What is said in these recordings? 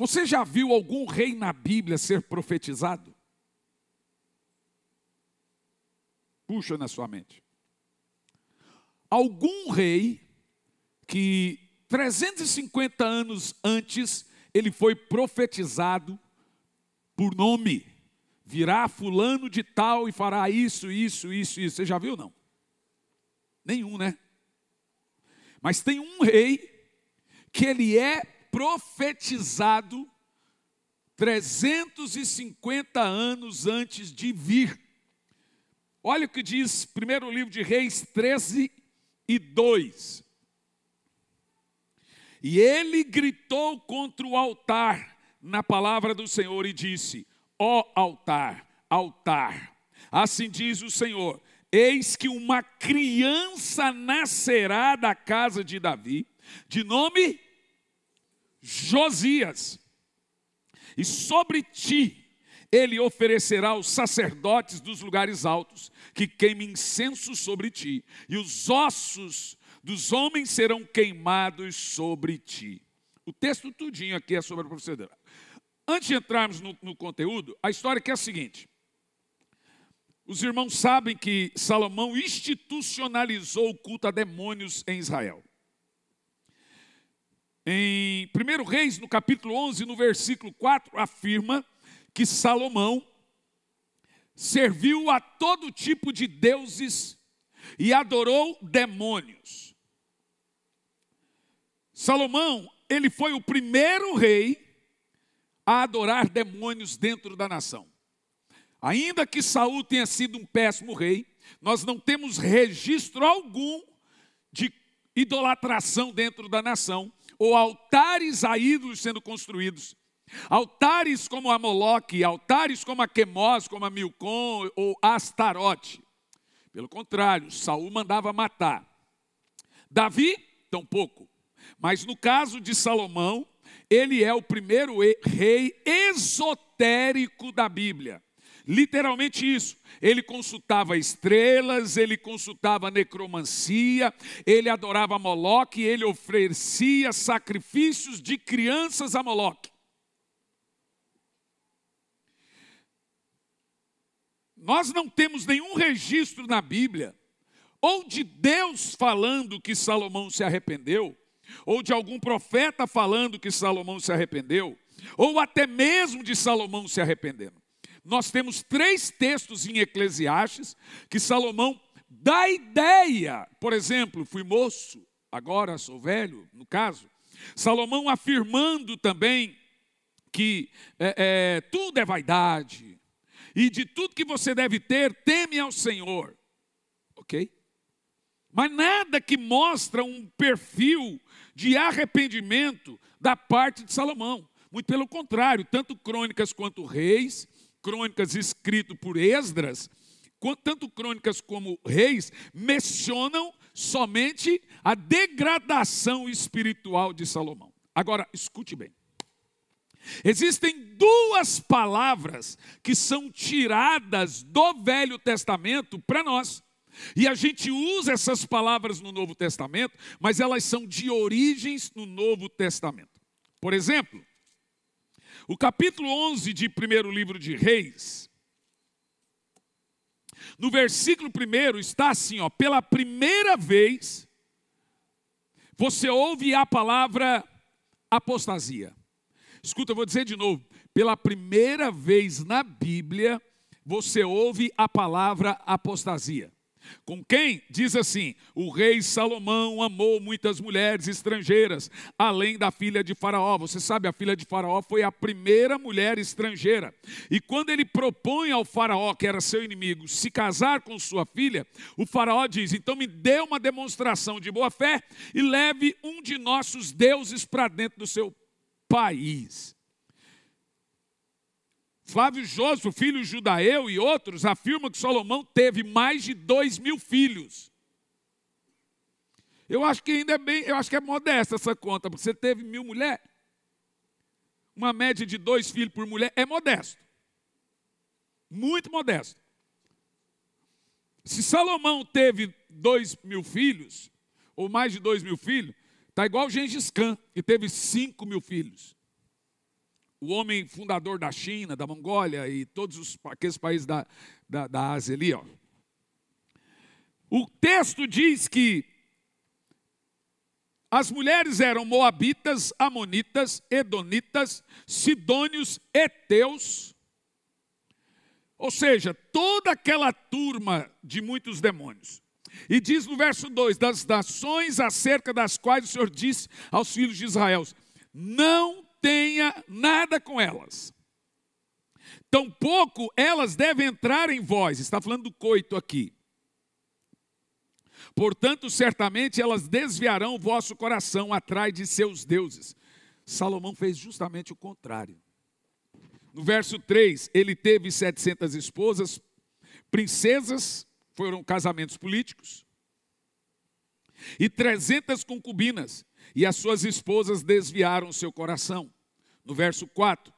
Você já viu algum rei na Bíblia ser profetizado? Puxa na sua mente. Algum rei que 350 anos antes ele foi profetizado por nome. Virá fulano de tal e fará isso, isso, isso, isso. Você já viu, não? Nenhum, né? Mas tem um rei que ele é profetizado 350 anos antes de vir. Olha o que diz primeiro livro de Reis 13:2. E ele gritou contra o altar na palavra do Senhor e disse: ó altar, altar, assim diz o Senhor, eis que uma criança nascerá da casa de Davi, de nome Josias, e sobre ti ele oferecerá os sacerdotes dos lugares altos, que queimem incenso sobre ti, e os ossos dos homens serão queimados sobre ti. O texto tudinho aqui é sobre a profecia. Antes de entrarmos no conteúdo, a história aqui é a seguinte. Os irmãos sabem que Salomão institucionalizou o culto a demônios em Israel. Em 1 Reis, no capítulo 11, no versículo 4, afirma que Salomão serviu a todo tipo de deuses e adorou demônios. Salomão, ele foi o primeiro rei a adorar demônios dentro da nação. Ainda que Saul tenha sido um péssimo rei, nós não temos registro algum de idolatração dentro da nação, ou altares a ídolos sendo construídos. Altares como a Moloque, altares como a Quemós, como a Milcom ou Astarote. Pelo contrário, Saul mandava matar. Davi, tampouco. Mas no caso de Salomão, ele é o primeiro rei esotérico da Bíblia. Literalmente isso. Ele consultava estrelas, ele consultava necromancia, ele adorava Moloque, ele oferecia sacrifícios de crianças a Moloque. Nós não temos nenhum registro na Bíblia, ou de Deus falando que Salomão se arrependeu, ou de algum profeta falando que Salomão se arrependeu, ou até mesmo de Salomão se arrependendo. Nós temos 3 textos em Eclesiastes que Salomão dá ideia. Por exemplo, fui moço, agora sou velho, no caso. Salomão afirmando também que tudo é vaidade. E de tudo que você deve ter, teme ao Senhor. Ok? Mas nada que mostra um perfil de arrependimento da parte de Salomão. Muito pelo contrário, tanto Crônicas quanto Reis, Crônicas escrito por Esdras, tanto Crônicas como Reis, mencionam somente a degradação espiritual de Salomão. Agora, escute bem. Existem 2 palavras que são tiradas do Velho Testamento para nós. E a gente usa essas palavras no Novo Testamento, mas elas são de origens no Novo Testamento. Por exemplo, o capítulo 11 de primeiro livro de Reis, no versículo 1 está assim, ó, pela primeira vez, você ouve a palavra apostasia. Escuta, eu vou dizer de novo, pela primeira vez na Bíblia, você ouve a palavra apostasia. Com quem? Diz assim, o rei Salomão amou muitas mulheres estrangeiras, além da filha de Faraó. Você sabe, a filha de Faraó foi a primeira mulher estrangeira. E quando ele propõe ao Faraó, que era seu inimigo, se casar com sua filha, o Faraó diz, então me dê uma demonstração de boa fé e leve um de nossos deuses para dentro do seu país. Flávio Josefo, filho judeu e outros afirmam que Salomão teve mais de 2.000 filhos. Eu acho que ainda eu acho que é modesta essa conta, porque você teve 1.000 mulheres. Uma média de 2 filhos por mulher é modesto. Muito modesto. Se Salomão teve 2.000 filhos, ou mais de 2.000 filhos, está igual Gengis Khan, que teve 5.000 filhos. o homem fundador da China, da Mongólia e todos aqueles países da Ásia ali, ó. O texto diz que as mulheres eram moabitas, amonitas, edonitas, sidônios, heteus, ou seja, toda aquela turma de muitos demônios. E diz no verso 2, das nações acerca das quais o Senhor disse aos filhos de Israel, não tenha nada com elas. Tampouco elas devem entrar em vós. Está falando do coito aqui. Portanto, certamente elas desviarão o vosso coração atrás de seus deuses. Salomão fez justamente o contrário. No verso 3, ele teve 700 esposas, princesas, foram casamentos políticos, e 300 concubinas, e as suas esposas desviaram o seu coração. No verso 4,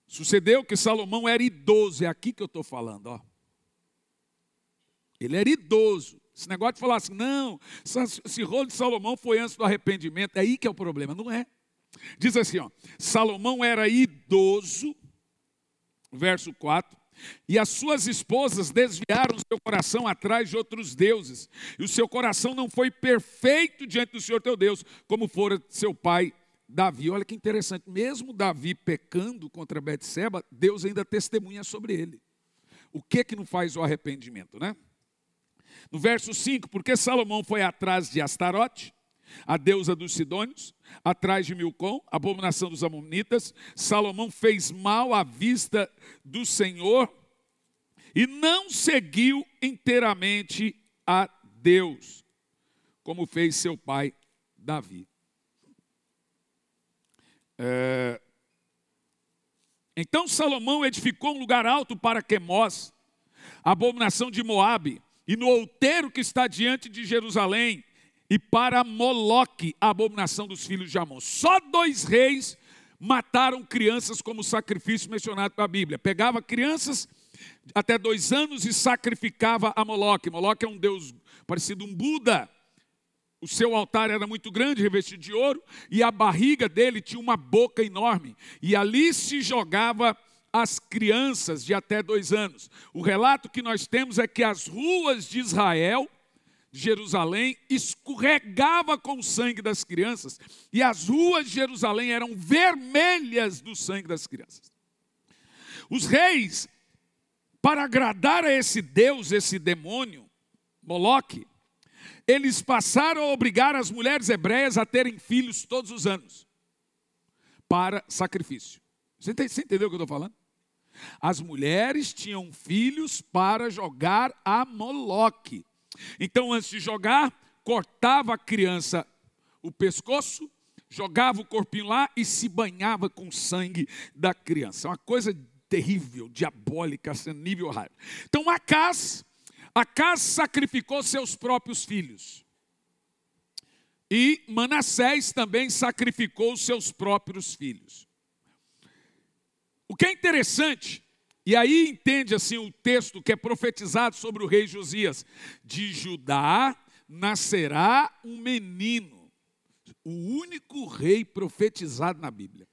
sucedeu que Salomão era idoso, é aqui que eu estou falando, ó. Ele era idoso. Esse negócio de falar assim, não, esse rolo de Salomão foi antes do arrependimento, é aí que é o problema, não é? Diz assim, ó, Salomão era idoso, verso 4, e as suas esposas desviaram o seu coração atrás de outros deuses, e o seu coração não foi perfeito diante do Senhor teu Deus, como fora seu pai Davi. Olha que interessante, mesmo Davi pecando contra Betseba, Deus ainda testemunha sobre ele. O que não faz o arrependimento, né? No verso 5, porque Salomão foi atrás de Astarote, a deusa dos Sidônios, atrás de Milcom, abominação dos Amonitas, Salomão fez mal à vista do Senhor e não seguiu inteiramente a Deus, como fez seu pai Davi. Então Salomão edificou um lugar alto para Quemós, a abominação de Moabe, e no outeiro que está diante de Jerusalém, e para Moloque, a abominação dos filhos de Amon. Só 2 reis mataram crianças como sacrifício mencionado pela Bíblia. Pegava crianças até 2 anos e sacrificava a Moloque. Moloque é um deus parecido um Buda. O seu altar era muito grande, revestido de ouro, e a barriga dele tinha uma boca enorme. E ali se jogava as crianças de até 2 anos. O relato que nós temos é que as ruas de Israel, de Jerusalém, escorregava com o sangue das crianças, e as ruas de Jerusalém eram vermelhas do sangue das crianças. Os reis, para agradar a esse deus, esse demônio, Moloque, eles passaram a obrigar as mulheres hebreias a terem filhos todos os anos, para sacrifício. Você entendeu o que eu estou falando? As mulheres tinham filhos para jogar a Moloque. Então, antes de jogar, cortava a criança o pescoço, jogava o corpinho lá e se banhava com o sangue da criança. Uma coisa terrível, diabólica, nível raro. Então, Acaz sacrificou seus próprios filhos. E Manassés também sacrificou seus próprios filhos. O que é interessante, e aí entende assim o texto que é profetizado sobre o rei Josias: de Judá nascerá um menino, o único rei profetizado na Bíblia.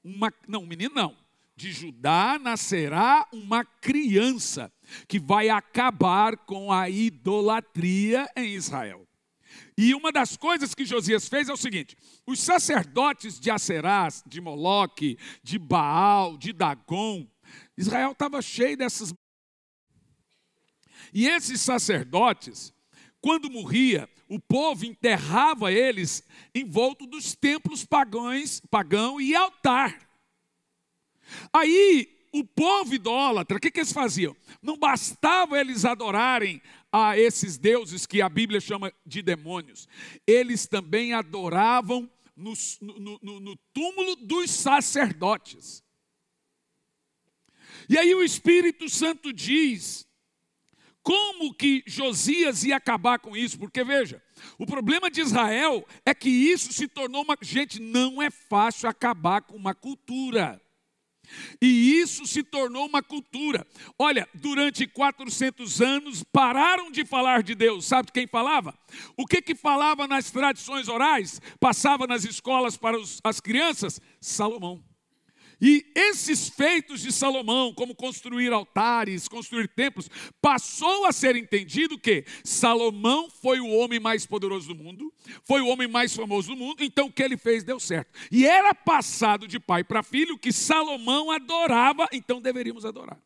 Um menino não, de Judá nascerá uma criança que vai acabar com a idolatria em Israel. E uma das coisas que Josias fez é o seguinte: os sacerdotes de Aserás, de Moloque, de Baal, de Dagon, Israel estava cheio dessas. E esses sacerdotes, quando morria, o povo enterrava eles em volta dos templos pagão e altar. Aí o povo idólatra, o que eles faziam? Não bastava eles adorarem a esses deuses que a Bíblia chama de demônios, eles também adoravam no túmulo dos sacerdotes. E aí o Espírito Santo diz como que Josias ia acabar com isso, porque veja, o problema de Israel é que isso se tornou uma... Gente, não é fácil acabar com uma cultura. E isso se tornou uma cultura. Olha, durante 400 anos pararam de falar de Deus. Sabe quem falava? O que falava nas tradições orais? Passava nas escolas para as crianças? Salomão. E esses feitos de Salomão, como construir altares, construir templos, passou a ser entendido que Salomão foi o homem mais poderoso do mundo, foi o homem mais famoso do mundo, então o que ele fez deu certo. E era passado de pai para filho que Salomão adorava, então deveríamos adorar.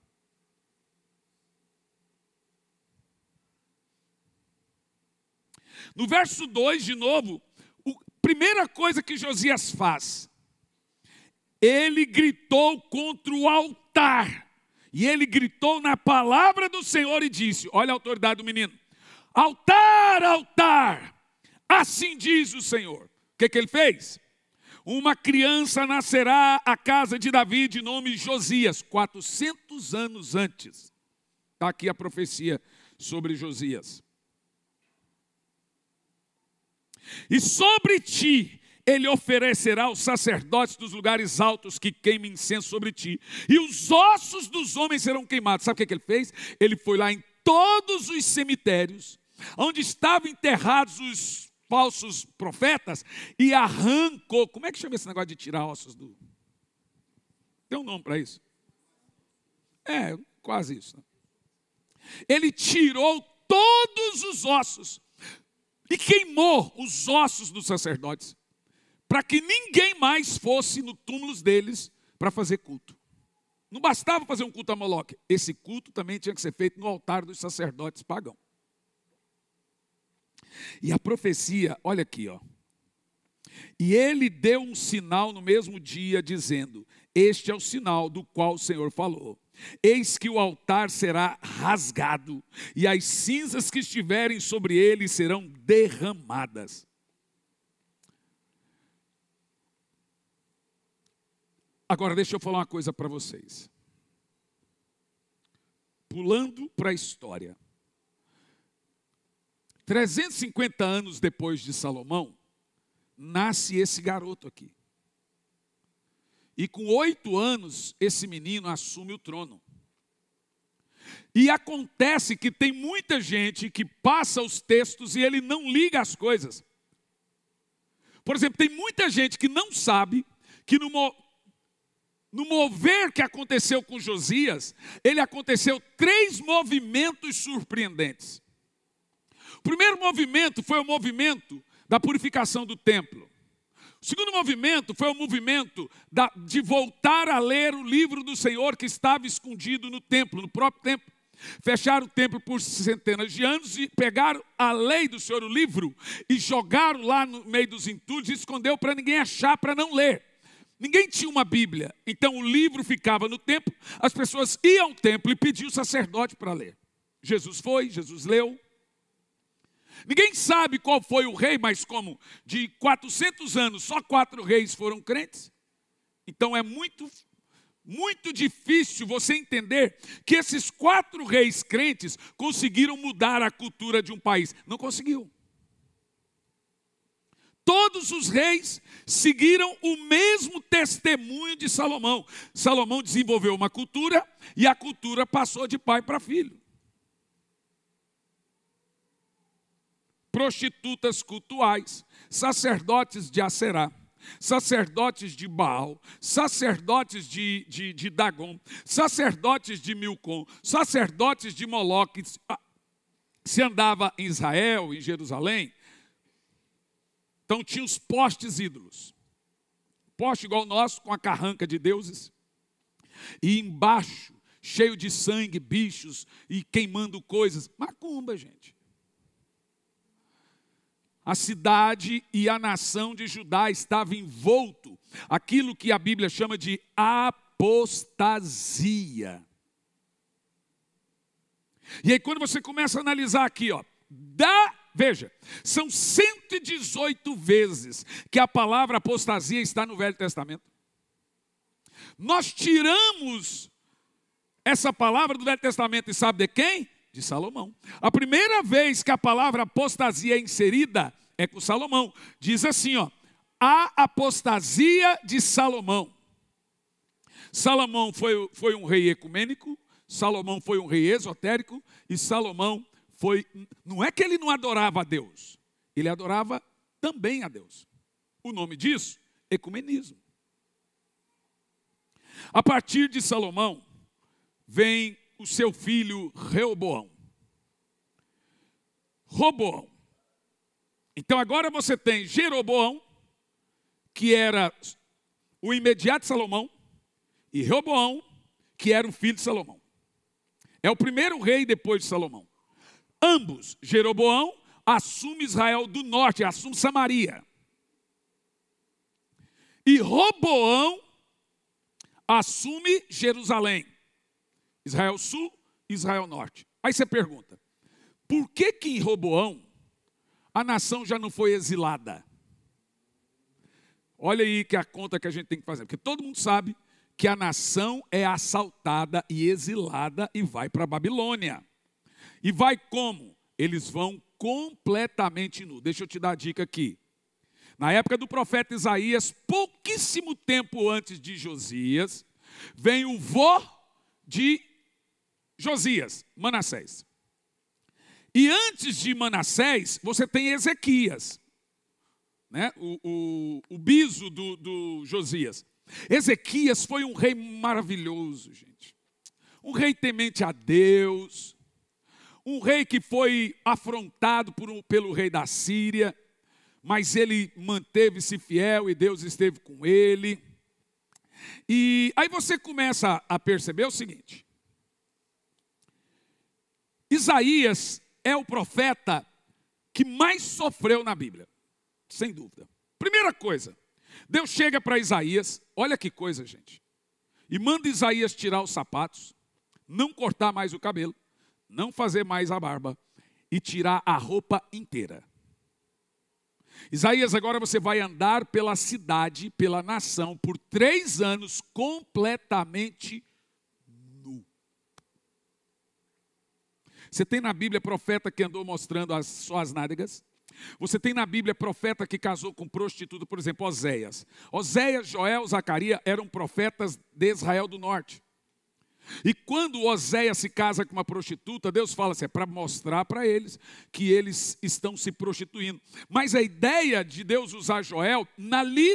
No verso 2, de novo, a primeira coisa que Josias faz, ele gritou contra o altar. E ele gritou na palavra do Senhor e disse, olha a autoridade do menino, altar, altar, assim diz o Senhor. O que ele fez? Uma criança nascerá à casa de Davi de nome Josias, 400 anos antes. Está aqui a profecia sobre Josias. E sobre ti ele oferecerá os sacerdotes dos lugares altos que queimem incenso sobre ti. E os ossos dos homens serão queimados. Sabe o que ele fez? Ele foi lá em todos os cemitérios, onde estavam enterrados os falsos profetas, e arrancou. Como é que chama esse negócio de tirar ossos do... Tem um nome para isso? É, quase isso. Ele tirou todos os ossos e queimou os ossos dos sacerdotes, para que ninguém mais fosse no túmulo deles para fazer culto. Não bastava fazer um culto a Moloque, esse culto também tinha que ser feito no altar dos sacerdotes pagãos. E a profecia, olha aqui, ó. E ele deu um sinal no mesmo dia, dizendo, este é o sinal do qual o Senhor falou. Eis que o altar será rasgado, e as cinzas que estiverem sobre ele serão derramadas. Agora deixa eu falar uma coisa para vocês. Pulando para a história. 350 anos depois de Salomão, nasce esse garoto aqui. E com 8 anos, esse menino assume o trono. E acontece que tem muita gente que passa os textos e ele não liga as coisas. Por exemplo, tem muita gente que não sabe que no mover que aconteceu com Josias, ele aconteceu 3 movimentos surpreendentes. O primeiro movimento foi o movimento da purificação do templo. O segundo movimento foi o movimento de voltar a ler o livro do Senhor que estava escondido no templo, no próprio templo. Fecharam o templo por centenas de anos e pegaram a lei do Senhor, o livro, e jogaram lá no meio dos entulhos e escondeu para ninguém achar, para não ler. Ninguém tinha uma Bíblia, então o livro ficava no templo, as pessoas iam ao templo e pediam o sacerdote para ler. Jesus foi, Jesus leu. Ninguém sabe qual foi o rei, mas como de 400 anos, só 4 reis foram crentes. Então é muito difícil você entender que esses 4 reis crentes conseguiram mudar a cultura de um país. Não conseguiu. Todos os reis seguiram o mesmo testemunho de Salomão. Salomão desenvolveu uma cultura e a cultura passou de pai para filho. Prostitutas cultuais, sacerdotes de Aserá, sacerdotes de Baal, sacerdotes de Dagon, sacerdotes de Milcom, sacerdotes de Moloque. Se andava em Israel, em Jerusalém, então tinha os postes ídolos. Poste igual o nosso, com a carranca de deuses. E embaixo, cheio de sangue, bichos e queimando coisas. Macumba, gente. A cidade e a nação de Judá estavam envolto aquilo que a Bíblia chama de apostasia. E aí quando você começa a analisar aqui, ó, veja, são 118 vezes que a palavra apostasia está no Velho Testamento. Nós tiramos essa palavra do Velho Testamento e sabe de quem? De Salomão. A primeira vez que a palavra apostasia é inserida é com Salomão. Diz assim, ó, a apostasia de Salomão. Salomão foi um rei ecumênico, Salomão foi um rei esotérico e Salomão não é que ele não adorava a Deus, ele adorava também a Deus. O nome disso, ecumenismo. A partir de Salomão, vem o seu filho Reoboão. Roboão. Então agora você tem Jeroboão, que era o imediato de Salomão, e Reoboão, que era o filho de Salomão. É o primeiro rei depois de Salomão. Ambos, Jeroboão, assume Israel do norte, assume Samaria. E Roboão assume Jerusalém. Israel sul, Israel norte. Aí você pergunta, por que em Roboão a nação já não foi exilada? Olha aí que a conta que a gente tem que fazer. Porque todo mundo sabe que a nação é assaltada e exilada e vai para a Babilônia. E vai como? Eles vão completamente nu. Deixa eu te dar a dica aqui. Na época do profeta Isaías, pouquíssimo tempo antes de Josias, vem o vô de Josias, Manassés. E antes de Manassés, você tem Ezequias, né? o biso do Josias. Ezequias foi um rei maravilhoso, gente. Um rei temente a Deus. Um rei que foi afrontado pelo rei da Síria, mas ele manteve-se fiel e Deus esteve com ele. E aí você começa a perceber o seguinte. Isaías é o profeta que mais sofreu na Bíblia, sem dúvida. Primeira coisa, Deus chega para Isaías, olha que coisa, gente, e manda Isaías tirar os sapatos, não cortar mais o cabelo, não fazer mais a barba e tirar a roupa inteira. Isaías, agora você vai andar pela cidade, pela nação, por 3 anos completamente nu. Você tem na Bíblia profeta que andou mostrando as suas nádegas? Você tem na Bíblia profeta que casou com prostituta, por exemplo, Oséias. Oséias, Joel, Zacarias eram profetas de Israel do norte. E quando Oséias se casa com uma prostituta, Deus fala assim, é para mostrar para eles que eles estão se prostituindo. Mas a ideia de Deus usar Joel,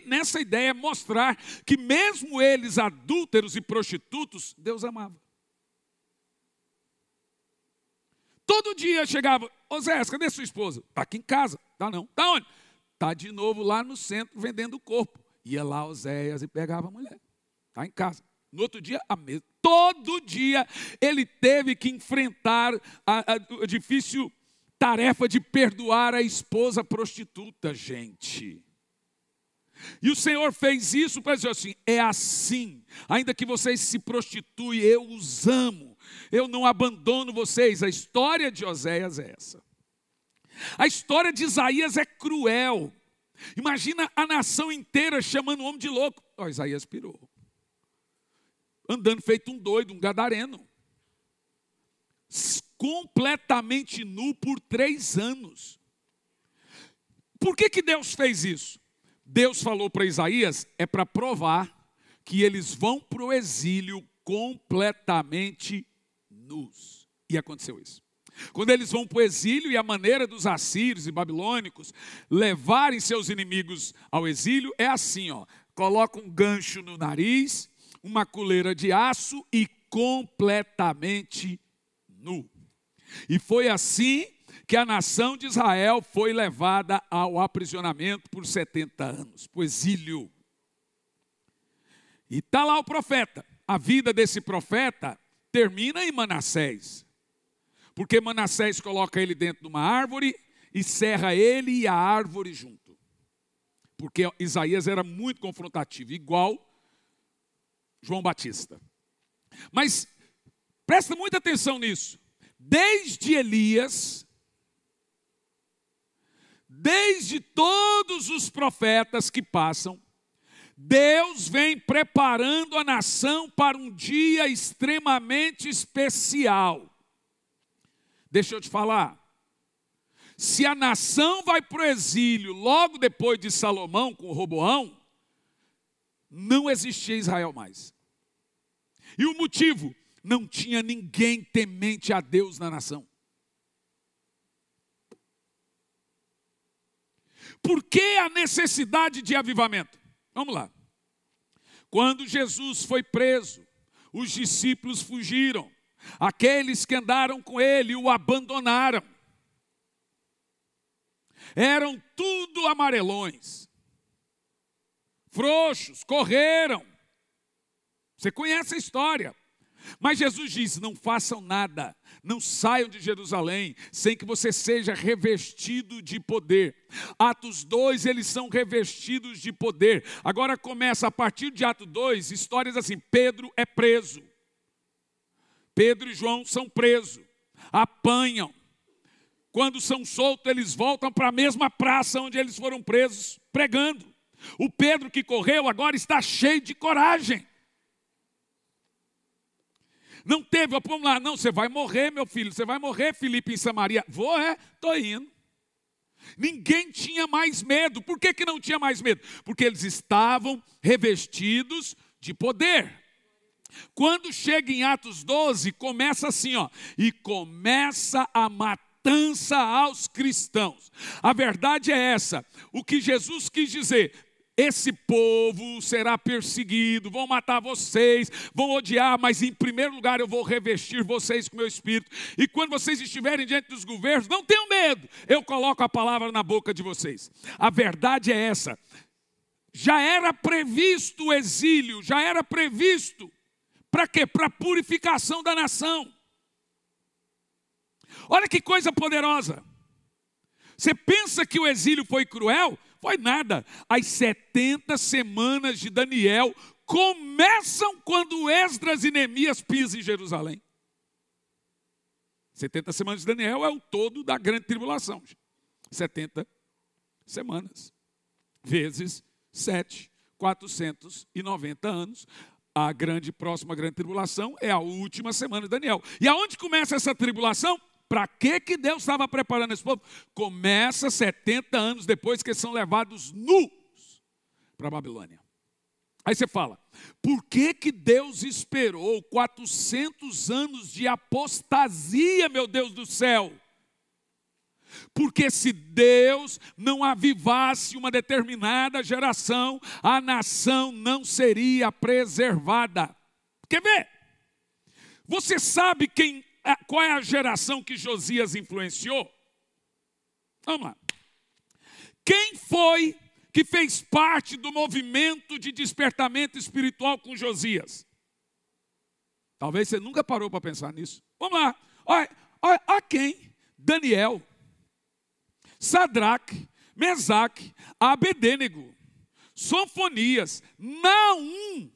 nessa ideia é mostrar que mesmo eles adúlteros e prostitutos, Deus amava. Todo dia chegava, Oséias, cadê sua esposa? Está aqui em casa. Está não. Está onde? Está de novo lá no centro vendendo o corpo. Ia lá Oséias e pegava a mulher. Está em casa. No outro dia, a mesma. Todo dia ele teve que enfrentar a difícil tarefa de perdoar a esposa prostituta, gente. E o Senhor fez isso para dizer assim, é assim, ainda que vocês se prostituem, eu os amo, eu não abandono vocês. A história de Oséias é essa. A história de Isaías é cruel. Imagina a nação inteira chamando o homem de louco. Isaías pirou. Andando feito um doido, um gadareno. Completamente nu por 3 anos. Por que Deus fez isso? Deus falou para Isaías, é para provar que eles vão para o exílio completamente nus. E aconteceu isso. Quando eles vão para o exílio, e a maneira dos assírios e babilônicos levarem seus inimigos ao exílio é assim, ó. Coloca um gancho no nariz, uma coleira de aço e completamente nu. E foi assim que a nação de Israel foi levada ao aprisionamento por 70 anos, para o exílio. E está lá o profeta. A vida desse profeta termina em Manassés. Porque Manassés coloca ele dentro de uma árvore e serra ele e a árvore junto. Porque Isaías era muito confrontativo, igual João Batista. Mas presta muita atenção nisso. Desde Elias, desde todos os profetas que passam, Deus vem preparando a nação para um dia extremamente especial. Deixa eu te falar. Se a nação vai para o exílio logo depois de Salomão com Roboão, não existia Israel mais. E o motivo? Não tinha ninguém temente a Deus na nação. Por que a necessidade de avivamento? Vamos lá. Quando Jesus foi preso, os discípulos fugiram. Aqueles que andaram com ele o abandonaram. Eram tudo amarelões, frouxos, correram. Você conhece a história. Mas Jesus diz, não façam nada, não saiam de Jerusalém, sem que você seja revestido de poder. Atos 2, eles são revestidos de poder. Agora começa, a partir de Atos 2, histórias assim, Pedro é preso. Pedro e João são presos, apanham. Quando são soltos, eles voltam para a mesma praça onde eles foram presos, pregando. O Pedro que correu agora está cheio de coragem. Não teve, vamos lá, não, você vai morrer, meu filho, você vai morrer, Filipe, em Samaria. Vou, estou indo. Ninguém tinha mais medo. Por que não tinha mais medo? Porque eles estavam revestidos de poder. Quando chega em Atos 12, começa assim, e começa a matança aos cristãos. A verdade é essa, o que Jesus quis dizer: esse povo será perseguido, vão matar vocês, vão odiar, mas em primeiro lugar eu vou revestir vocês com meu Espírito. E quando vocês estiverem diante dos governos, não tenham medo, eu coloco a palavra na boca de vocês. A verdade é essa, já era previsto o exílio, já era previsto, para quê? Para a purificação da nação. Olha que coisa poderosa. Você pensa que o exílio foi cruel? Foi nada. As 70 semanas de Daniel começam quando Esdras e Neemias pisam em Jerusalém. 70 semanas de Daniel é o todo da grande tribulação. 70 semanas. Vezes 7, 490 anos. A próxima grande tribulação é a última semana de Daniel. E aonde começa essa tribulação? Para que Deus estava preparando esse povo? Começa 70 anos depois que eles são levados nus para a Babilônia. Aí você fala, por que Deus esperou 400 anos de apostasia, meu Deus do céu? Porque se Deus não avivasse uma determinada geração, a nação não seria preservada. Quer ver? Você sabe qual é a geração que Josias influenciou? Vamos lá. Quem foi que fez parte do movimento de despertamento espiritual com Josias? Talvez você nunca parou para pensar nisso. Vamos lá. Olha quem? Daniel, Sadraque, Mesaque, Abedênego, Sofonias, Naum,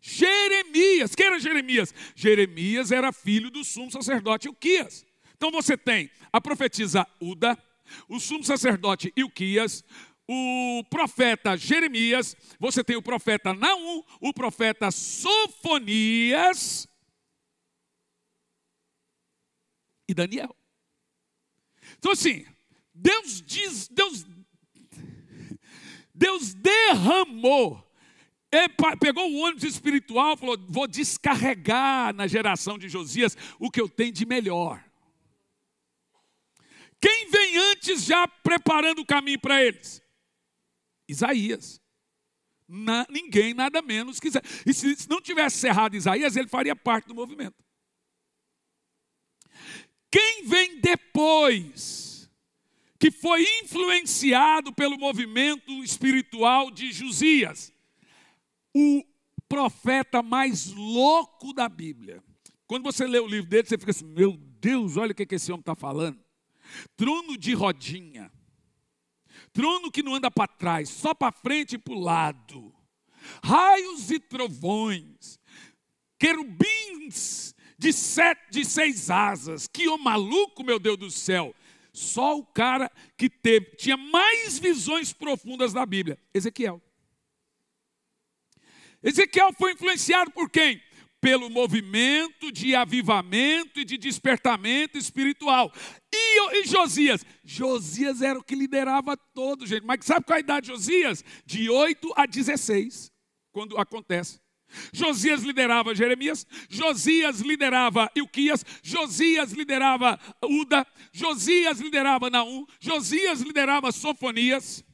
Jeremias. Quem era Jeremias? Jeremias era filho do sumo sacerdote Ilquias. Então você tem a profetisa Uda, o sumo sacerdote Ilquias, o profeta Jeremias, você tem o profeta Naum, o profeta Sofonias e Daniel. Então assim, Deus derramou, pegou o ônibus espiritual, falou, vou descarregar na geração de Josias o que eu tenho de melhor. Quem vem antes já preparando o caminho para eles? Isaías. Ninguém, nada menos quiser. E se não tivesse cerrado Isaías, ele faria parte do movimento. Quem vem depois, que foi influenciado pelo movimento espiritual de Josias? O profeta mais louco da Bíblia. Quando você lê o livro dele, você fica assim, meu Deus, olha o que esse homem está falando. Trono de rodinha. Trono que não anda para trás, só para frente e para o lado. Raios e trovões. Querubins de 6 asas. Que homem maluco, meu Deus do céu. Só o cara que tinha mais visões profundas da Bíblia. Ezequiel. Ezequiel foi influenciado por quem? Pelo movimento de avivamento e de despertamento espiritual. E Josias? Josias era o que liderava todo, gente. Mas sabe qual é a idade de Josias? De 8 a 16, quando acontece. Josias liderava Jeremias, Josias liderava Ilquias, Josias liderava Uda, Josias liderava Naum, Josias liderava Sofonias.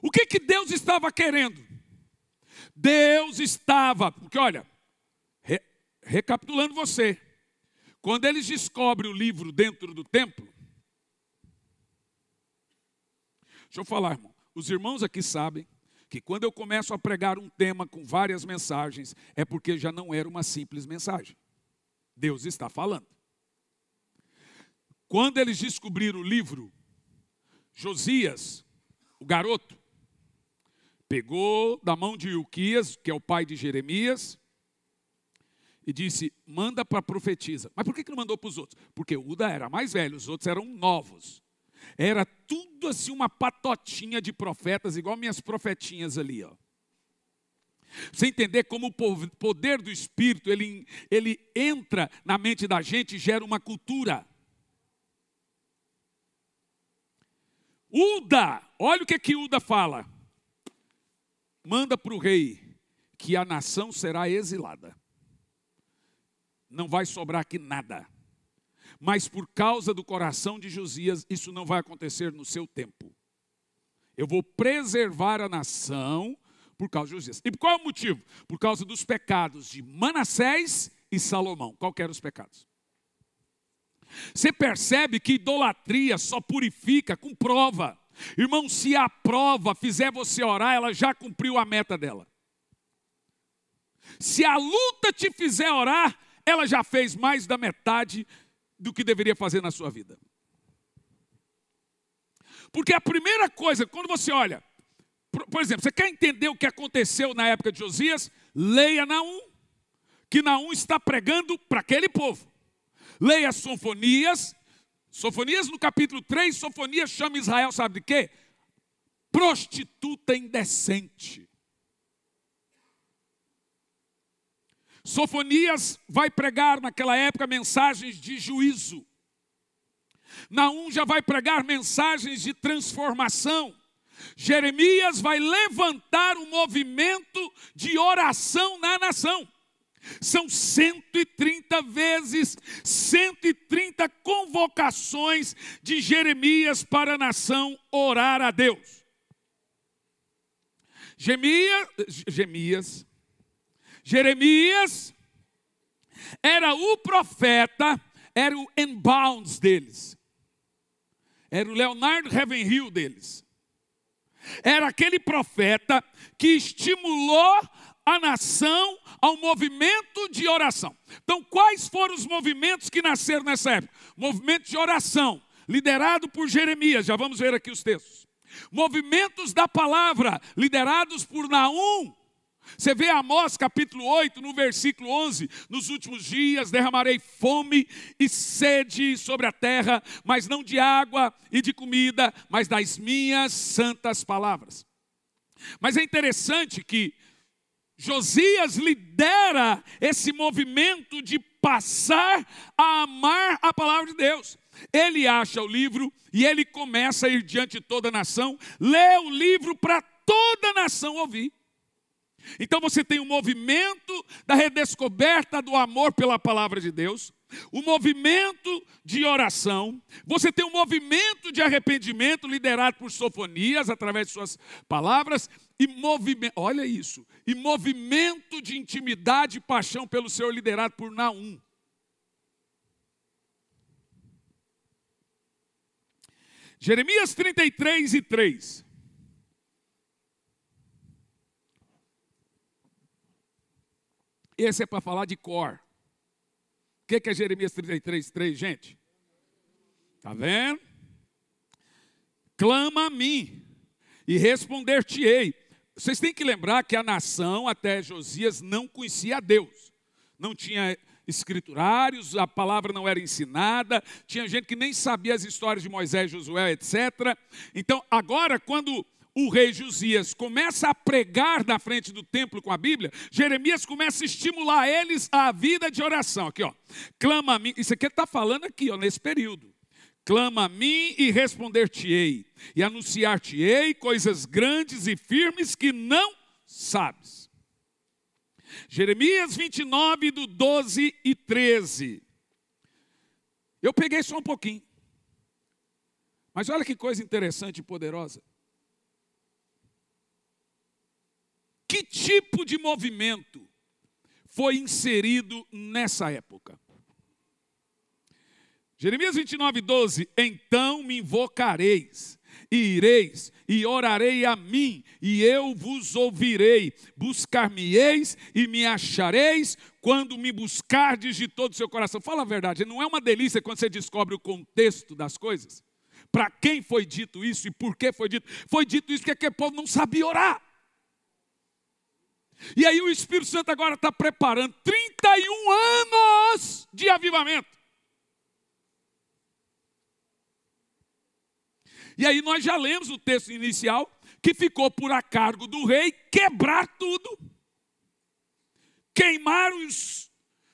O que Deus estava querendo? Deus estava, porque olha, recapitulando você, quando eles descobrem o livro dentro do templo, deixa eu falar, irmão, os irmãos aqui sabem que quando eu começo a pregar um tema com várias mensagens, é porque já não era uma simples mensagem. Deus está falando. Quando eles descobriram o livro, Josias, o garoto, pegou da mão de Ilquias, que é o pai de Jeremias, e disse, manda para a profetisa. Mas por que não mandou para os outros? Porque Uda era mais velho, os outros eram novos. Era tudo assim uma patotinha de profetas, igual minhas profetinhas ali, ó. Você entender como o poder do Espírito, ele entra na mente da gente e gera uma cultura. Uda, olha o que Uda fala. Manda para o rei que a nação será exilada. Não vai sobrar aqui nada. Mas por causa do coração de Josias, isso não vai acontecer no seu tempo. Eu vou preservar a nação por causa de Josias. E qual é o motivo? Por causa dos pecados de Manassés e Salomão. Qual que eram os pecados? Você percebe que idolatria só purifica com prova. Irmão, se a prova fizer você orar, ela já cumpriu a meta dela. Se a luta te fizer orar, ela já fez mais da metade do que deveria fazer na sua vida. Porque a primeira coisa, quando você olha, por exemplo, você quer entender o que aconteceu na época de Josias? Leia Naum, que Naum está pregando para aquele povo. Leia Sofonias. Sofonias no capítulo 3, Sofonias chama Israel, sabe de quê? Prostituta indecente. Sofonias vai pregar naquela época mensagens de juízo. Naum já vai pregar mensagens de transformação. Jeremias vai levantar um movimento de oração na nação. São 130 vezes, 130 convocações de Jeremias para a nação orar a Deus. Jeremias era o profeta, era o N-Bounds deles. Era o Leonardo Ravenhill deles. Era aquele profeta que estimulou a nação ao movimento de oração. Então, quais foram os movimentos que nasceram nessa época? Movimento de oração, liderado por Jeremias, já vamos ver aqui os textos. Movimentos da palavra, liderados por Naum. Você vê Amós capítulo 8, no versículo 11, nos últimos dias derramarei fome e sede sobre a terra, mas não de água e de comida, mas das minhas santas palavras. Mas é interessante que Josias lidera esse movimento de passar a amar a palavra de Deus. Ele acha o livro e ele começa a ir diante de toda a nação, lê o livro para toda a nação ouvir. Então você tem o movimento da redescoberta do amor pela palavra de Deus, o movimento de oração, você tem um movimento de arrependimento liderado por Sofonias através de suas palavras, e movimento, olha isso, e movimento de intimidade e paixão pelo Senhor liderado por Naum. Jeremias 33:3. Esse é para falar de cor. O que é Jeremias 33:3, gente? Está vendo? Clama a mim e responder-te-ei. Vocês têm que lembrar que a nação, até Josias, não conhecia a Deus. Não tinha escriturários, a palavra não era ensinada, tinha gente que nem sabia as histórias de Moisés, Josué, etc. Então, agora, quando o rei Josias começa a pregar na frente do templo com a Bíblia, Jeremias começa a estimular eles à vida de oração. Aqui, ó, clama a mim, isso aqui está falando aqui, ó, nesse período. Clama a mim e responder-te-ei, e anunciar-te-ei coisas grandes e firmes que não sabes. Jeremias 29, do 12 e 13. Eu peguei só um pouquinho. Mas olha que coisa interessante e poderosa. Que tipo de movimento foi inserido nessa época? Jeremias 29:12, então me invocareis, e ireis, e orarei a mim, e eu vos ouvirei. Buscar-me-eis e me achareis, quando me buscardes de todo o seu coração. Fala a verdade, não é uma delícia quando você descobre o contexto das coisas? Para quem foi dito isso e por que foi dito? Foi dito isso porque aquele povo não sabia orar. E aí o Espírito Santo agora está preparando 31 anos de avivamento. E aí nós já lemos o texto inicial, que ficou por a cargo do rei quebrar tudo, queimar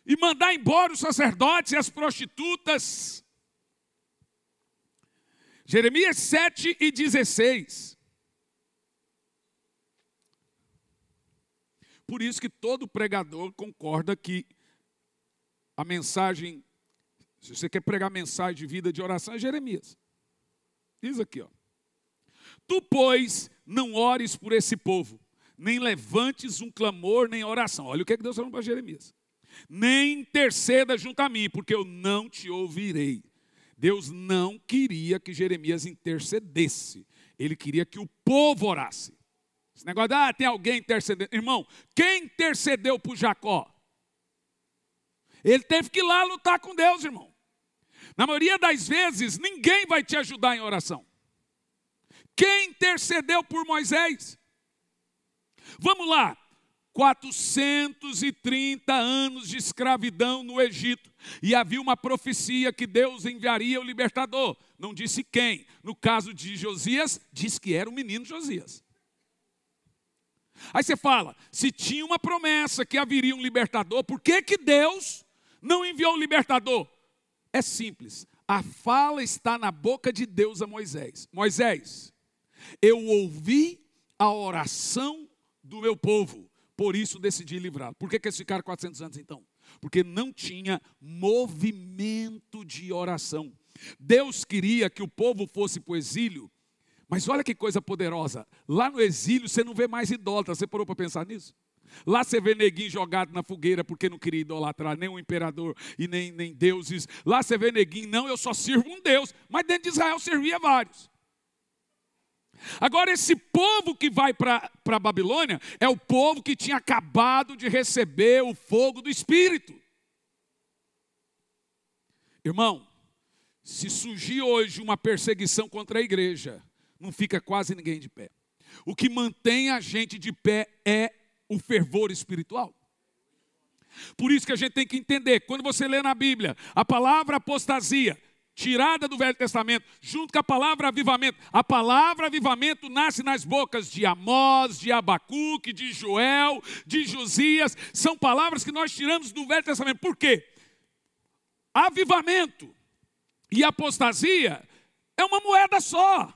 e mandar embora os sacerdotes e as prostitutas. Jeremias 7:16. Por isso que todo pregador concorda que a mensagem, se você quer pregar mensagem de vida de oração, é Jeremias. Diz aqui, ó. Tu, pois, não ores por esse povo, nem levantes um clamor, nem oração. Olha o que Deus falou para Jeremias. Nem interceda junto a mim, porque eu não te ouvirei. Deus não queria que Jeremias intercedesse. Ele queria que o povo orasse. Esse negócio de, tem alguém intercedendo. Irmão, quem intercedeu por Jacó? Ele teve que ir lá lutar com Deus, irmão. Na maioria das vezes, ninguém vai te ajudar em oração. Quem intercedeu por Moisés? Vamos lá. 430 anos de escravidão no Egito. E havia uma profecia que Deus enviaria o libertador. Não disse quem. No caso de Josias, diz que era o menino Josias. Aí você fala, se tinha uma promessa que haveria um libertador, por que Deus não enviou o libertador? É simples, a fala está na boca de Deus a Moisés. Moisés, eu ouvi a oração do meu povo, por isso decidi livrá-lo. Por que eles ficaram 400 anos então? Porque não tinha movimento de oração. Deus queria que o povo fosse para o exílio, mas olha que coisa poderosa, lá no exílio você não vê mais idólatra, você parou para pensar nisso? Lá você vê neguinho jogado na fogueira porque não queria idolatrar nem o imperador e nem deuses. Lá você vê neguinho, não, eu só sirvo um Deus. Mas dentro de Israel servia vários. Agora esse povo que vai para a Babilônia é o povo que tinha acabado de receber o fogo do Espírito. Irmão, se surgir hoje uma perseguição contra a igreja, não fica quase ninguém de pé. O que mantém a gente de pé é o fervor espiritual. Por isso que a gente tem que entender, quando você lê na Bíblia, a palavra apostasia, tirada do Velho Testamento, junto com a palavra avivamento nasce nas bocas de Amós, de Abacuque, de Joel, de Josias, são palavras que nós tiramos do Velho Testamento. Por quê? Avivamento e apostasia é uma moeda só.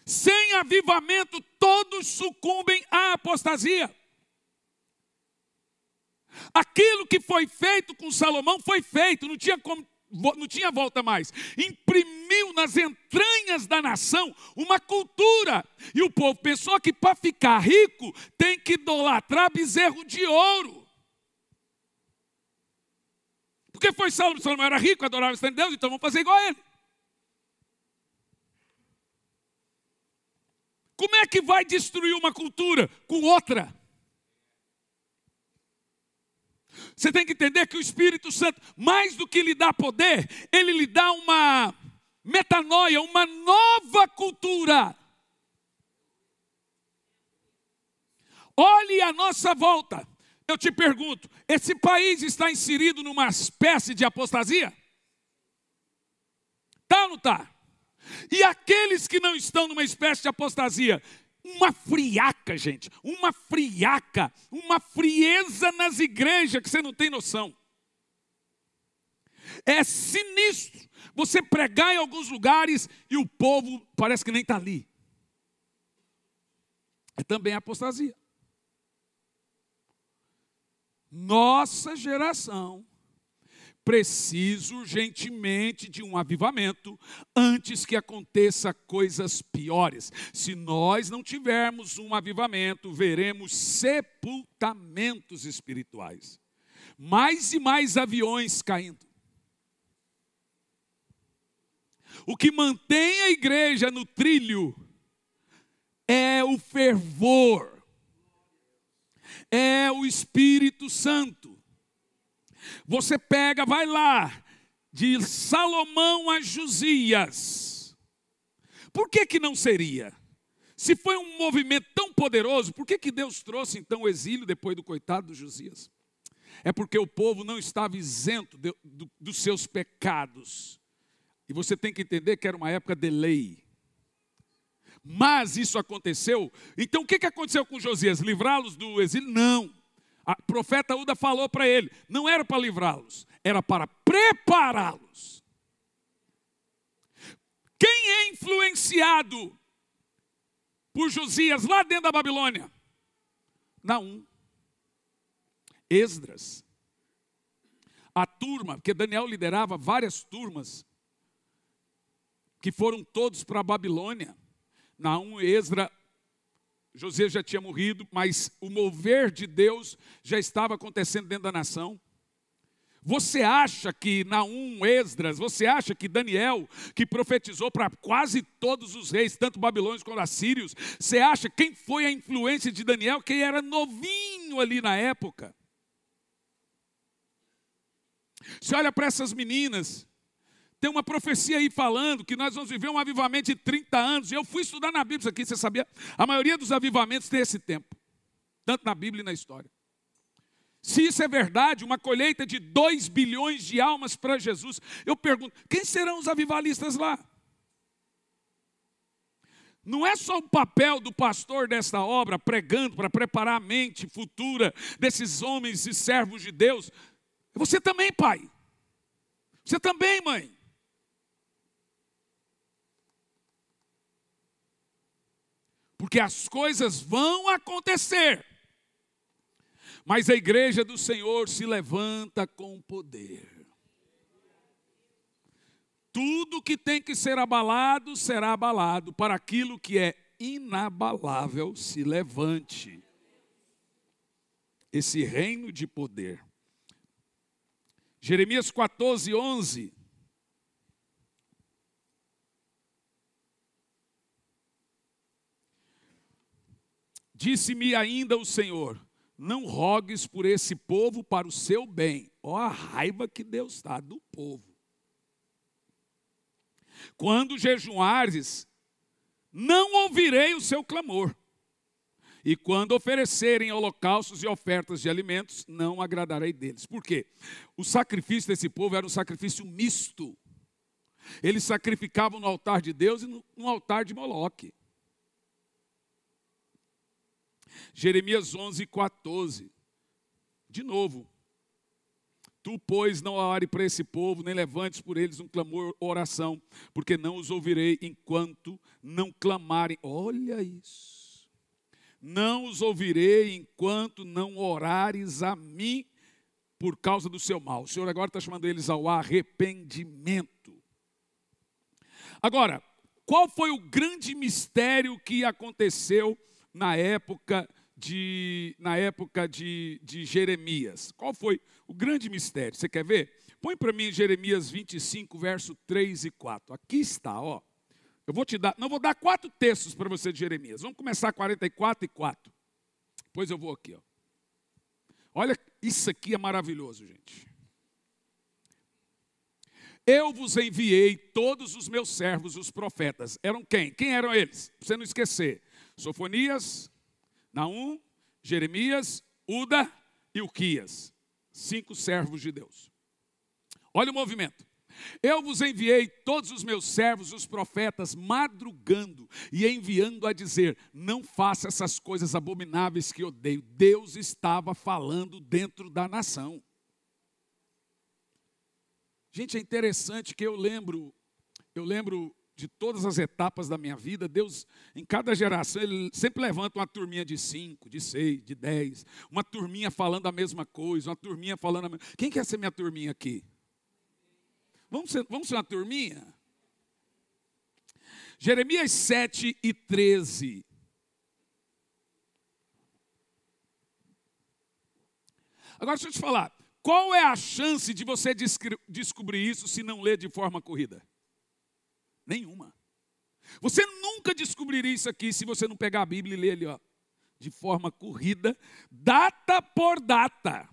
Sem avivamento, todos sucumbem à apostasia. Aquilo que foi feito com Salomão foi feito, não tinha volta mais. Imprimiu nas entranhas da nação uma cultura. E o povo pensou que para ficar rico tem que idolatrar bezerro de ouro. Porque foi Salomão era rico, adorava o Deus, então vamos fazer igual a ele. Como é que vai destruir uma cultura com outra? Você tem que entender que o Espírito Santo, mais do que lhe dá poder, ele lhe dá uma metanoia, uma nova cultura. Olhe à nossa volta. Eu te pergunto, esse país está inserido numa espécie de apostasia? Está ou não está? E aqueles que não estão numa espécie de apostasia? Uma friaca, gente, uma friaca, uma frieza nas igrejas que você não tem noção. É sinistro você pregar em alguns lugares e o povo parece que nem está ali. É também apostasia. Nossa geração preciso urgentemente de um avivamento antes que aconteça coisas piores. Se nós não tivermos um avivamento, veremos sepultamentos espirituais. Mais e mais aviões caindo. O que mantém a igreja no trilho é o fervor, é o Espírito Santo. Você pega, vai lá, de Salomão a Josias. Por que não seria? Se foi um movimento tão poderoso, por que Deus trouxe então o exílio depois do coitado do Josias? É porque o povo não estava isento dos seus pecados. E você tem que entender que era uma época de lei. Mas isso aconteceu. Então o que aconteceu com Josias? Livrá-los do exílio? Não. A profeta Uda falou para ele, não era para livrá-los, era para prepará-los. Quem é influenciado por Josias lá dentro da Babilônia? Naum, Esdras, a turma, porque Daniel liderava várias turmas, que foram todos para a Babilônia. Naum, Esdras, Josias já tinha morrido, mas o mover de Deus já estava acontecendo dentro da nação. Você acha que Naum, Esdras, você acha que Daniel, que profetizou para quase todos os reis, tanto babilônios quanto assírios, você acha quem foi a influência de Daniel, que era novinho ali na época? Você olha para essas meninas, tem uma profecia aí falando que nós vamos viver um avivamento de 30 anos. E eu fui estudar na Bíblia isso aqui, você sabia? A maioria dos avivamentos tem esse tempo. Tanto na Bíblia e na história. Se isso é verdade, uma colheita de 2 bilhões de almas para Jesus. Eu pergunto, quem serão os avivalistas lá? Não é só o papel do pastor desta obra, pregando para preparar a mente futura desses homens e servos de Deus. Você também, pai. Você também, mãe. Porque as coisas vão acontecer. Mas a igreja do Senhor se levanta com poder. Tudo que tem que ser abalado, será abalado. Para aquilo que é inabalável, se levante. Esse reino de poder. Jeremias 14, 11. Disse-me ainda o Senhor, não rogues por esse povo para o seu bem. Ó a raiva que Deus está do povo. Quando jejuares, não ouvirei o seu clamor. E quando oferecerem holocaustos e ofertas de alimentos, não agradarei deles. Por quê? O sacrifício desse povo era um sacrifício misto. Eles sacrificavam no altar de Deus e no altar de Moloque. Jeremias 11, 14. De novo. Tu, pois, não ore para esse povo, nem levantes por eles um clamor ou oração, porque não os ouvirei enquanto não clamarem. Olha isso. Não os ouvirei enquanto não orares a mim por causa do seu mal. O Senhor agora está chamando eles ao arrependimento. Agora, qual foi o grande mistério que aconteceu na época de Jeremias? Qual foi o grande mistério? Você quer ver? Põe para mim Jeremias 25, verso 3 e 4. Aqui está, ó. Eu vou te dar, não vou dar 4 textos para você de Jeremias. Vamos começar 44 e 4. Depois eu vou aqui, ó. Olha, isso aqui é maravilhoso, gente. Eu vos enviei todos os meus servos, os profetas. Eram quem? Quem eram eles? Para você não esquecer. Sofonias, Naum, Jeremias, Uda e Uquias. 5 servos de Deus. Olha o movimento. Eu vos enviei todos os meus servos, os profetas, madrugando e enviando a dizer, não faça essas coisas abomináveis que odeio. Deus estava falando dentro da nação. Gente, é interessante que eu lembro de todas as etapas da minha vida, Deus, em cada geração, Ele sempre levanta uma turminha de 5, de 6, de 10, uma turminha falando a mesma coisa, uma turminha falando a mesma... Quem quer ser minha turminha aqui? Vamos ser uma turminha? Jeremias 7:13. Agora deixa eu te falar. Qual é a chance de você descobrir isso se não ler de forma corrida? Nenhuma. Você nunca descobriria isso aqui se você não pegar a Bíblia e ler ali, ó, de forma corrida, data por data.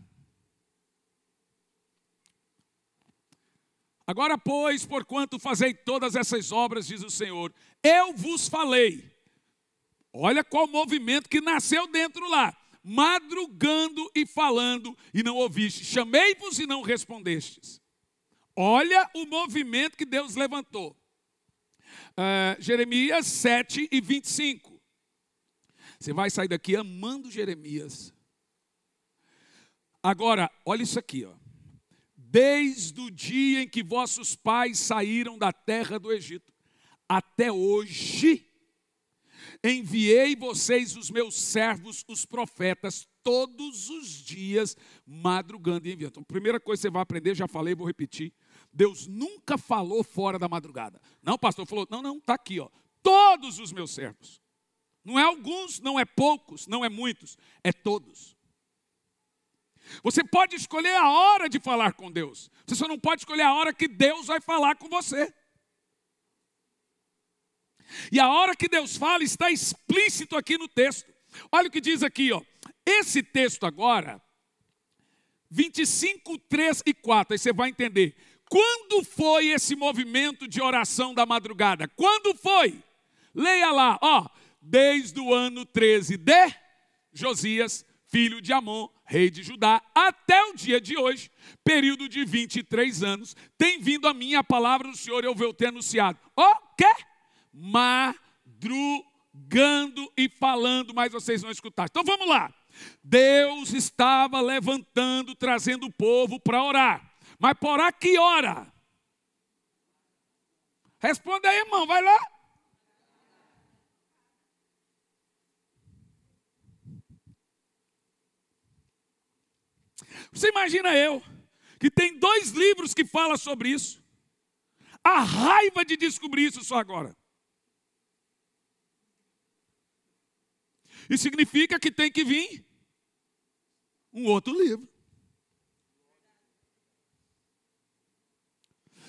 Agora, pois, porquanto fazei todas essas obras, diz o Senhor, eu vos falei. Olha qual movimento que nasceu dentro lá. Madrugando e falando e não ouviste. Chamei-vos e não respondestes. Olha o movimento que Deus levantou. Jeremias 7:25. Você vai sair daqui amando Jeremias. Agora, olha isso aqui, ó. Desde o dia em que vossos pais saíram da terra do Egito, até hoje, enviei vocês os meus servos, os profetas, todos os dias, madrugando e enviando. Então, a primeira coisa que você vai aprender, já falei, vou repetir. Deus nunca falou fora da madrugada. Não, pastor, falou, não, está aqui, ó. Todos os meus servos. Não é alguns, não é poucos, não é muitos, é todos. Você pode escolher a hora de falar com Deus. Você só não pode escolher a hora que Deus vai falar com você. E a hora que Deus fala está explícito aqui no texto. Olha o que diz aqui, ó. Esse texto agora, 25, 3 e 4, aí você vai entender. Quando foi esse movimento de oração da madrugada? Quando foi? Leia lá, ó. Desde o ano 13 de Josias, filho de Amon, rei de Judá, até o dia de hoje, período de 23 anos, tem vindo a mim a palavra do Senhor, eu vou ter anunciado. O quê? Madrugando e falando, mas vocês não escutaram. Então vamos lá. Deus estava levantando, trazendo o povo para orar. Mas por orar que hora? Responda aí, irmão, vai lá. Você imagina eu, que tem 2 livros que falam sobre isso. A raiva de descobrir isso só agora. E significa que tem que vir um outro livro.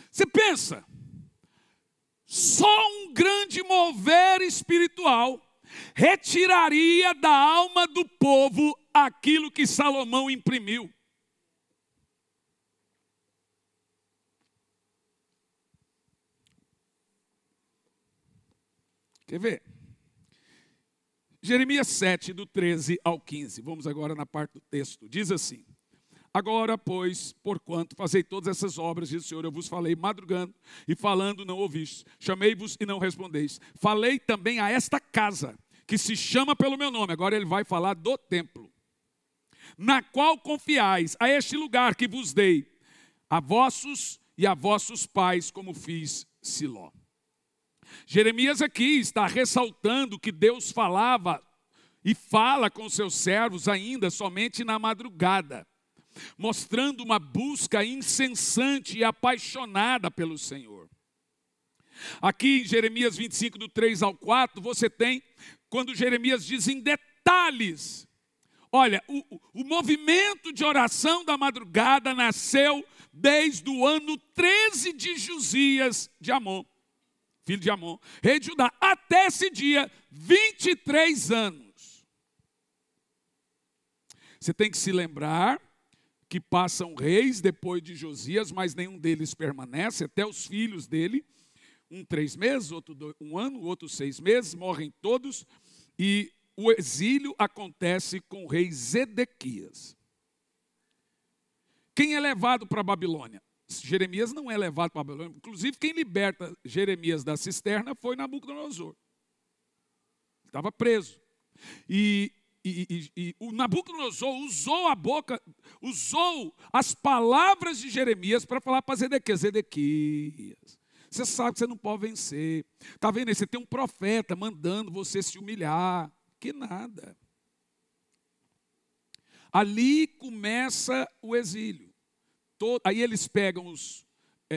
Você pensa, só um grande mover espiritual retiraria da alma do povo aquilo que Salomão imprimiu. Quer ver? Jeremias 7, do 13 ao 15. Vamos agora na parte do texto. Diz assim. Agora, pois, porquanto fazei todas essas obras, diz o Senhor, eu vos falei madrugando e falando não ouvistes. Chamei-vos e não respondeis. Falei também a esta casa, que se chama pelo meu nome. Agora ele vai falar do templo. Na qual confiais, a este lugar que vos dei, a vossos e a vossos pais, como fiz Siló. Jeremias aqui está ressaltando que Deus falava e fala com seus servos ainda somente na madrugada, mostrando uma busca incessante e apaixonada pelo Senhor. Aqui em Jeremias 25, do 3 ao 4, você tem, quando Jeremias diz em detalhes, olha, o movimento de oração da madrugada nasceu desde o ano 13 de Josias de Amon, filho de Amon, rei de Judá, até esse dia, 23 anos. Você tem que se lembrar que passam reis depois de Josias, mas nenhum deles permanece, até os filhos dele, um 3 meses, outro 1 ano, outro 6 meses, morrem todos, e o exílio acontece com o rei Zedequias. Quem é levado para a Babilônia? Jeremias não é levado para a Babilônia. Inclusive, quem liberta Jeremias da cisterna foi Nabucodonosor. Estava preso. E o Nabucodonosor usou as palavras de Jeremias para falar para Zedequias. Zedequias, você sabe que você não pode vencer. Está vendo aí? Você tem um profeta mandando você se humilhar. Que nada. Ali começa o exílio. Aí eles pegam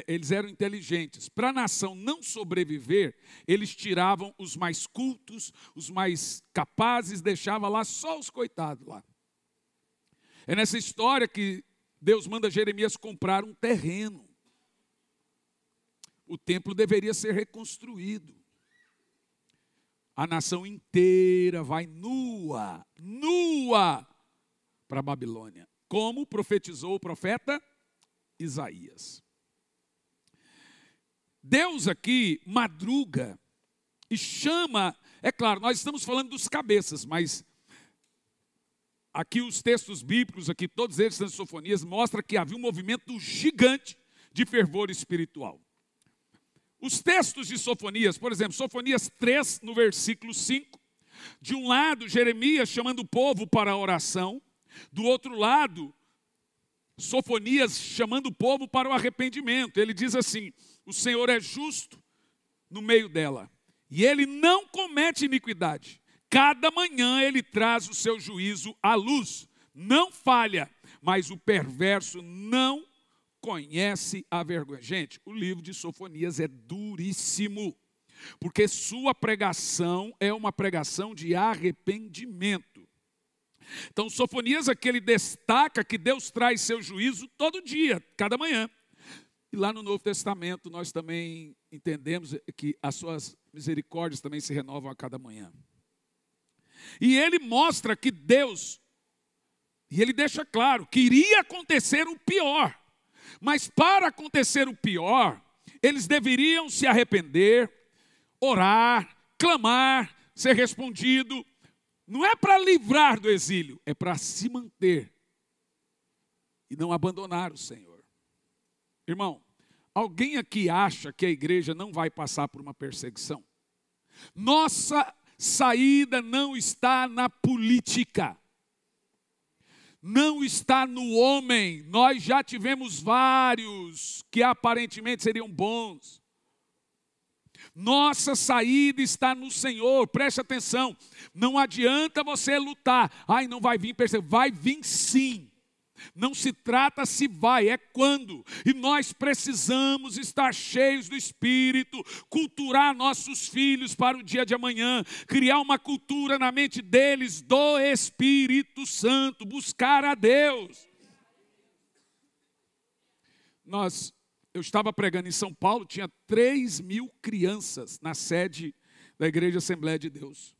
eles eram inteligentes. Para a nação não sobreviver, eles tiravam os mais cultos, os mais capazes, deixavam lá só os coitados lá. É nessa história que Deus manda Jeremias comprar um terreno. O templo deveria ser reconstruído. A nação inteira vai nua para a Babilônia, como profetizou o profeta Isaías. Deus aqui madruga e chama, é claro, nós estamos falando dos cabeças, mas aqui os textos bíblicos, aqui todos eles nas Sofonias, mostram que havia um movimento gigante de fervor espiritual. Os textos de Sofonias, por exemplo, Sofonias 3, no versículo 5, de um lado, Jeremias chamando o povo para a oração, do outro lado, Sofonias chamando o povo para o arrependimento. Ele diz assim: o Senhor é justo no meio dela, e ele não comete iniquidade. Cada manhã ele traz o seu juízo à luz, não falha, mas o perverso não conhece a vergonha. Gente, o livro de Sofonias é duríssimo, porque sua pregação é uma pregação de arrependimento. Então, Sofonias aqui ele destaca que Deus traz seu juízo todo dia, cada manhã. E lá no Novo Testamento nós também entendemos que as suas misericórdias também se renovam a cada manhã. E ele mostra que Deus, e ele deixa claro que iria acontecer o pior. Mas para acontecer o pior, eles deveriam se arrepender, orar, clamar, ser respondido. Não é para livrar do exílio, é para se manter e não abandonar o Senhor. Irmão, alguém aqui acha que a igreja não vai passar por uma perseguição? Nossa saída não está na política. Não está no homem. Nós já tivemos vários que aparentemente seriam bons. Nossa saída está no Senhor. Preste atenção. Não adianta você lutar. Ai, não vai vir perseguição. Vai vir sim. Não se trata se vai, é quando. E nós precisamos estar cheios do Espírito, culturar nossos filhos para o dia de amanhã, criar uma cultura na mente deles do Espírito Santo, buscar a Deus. Eu estava pregando em São Paulo, tinha 3.000 crianças na sede da Igreja Assembleia de Deus.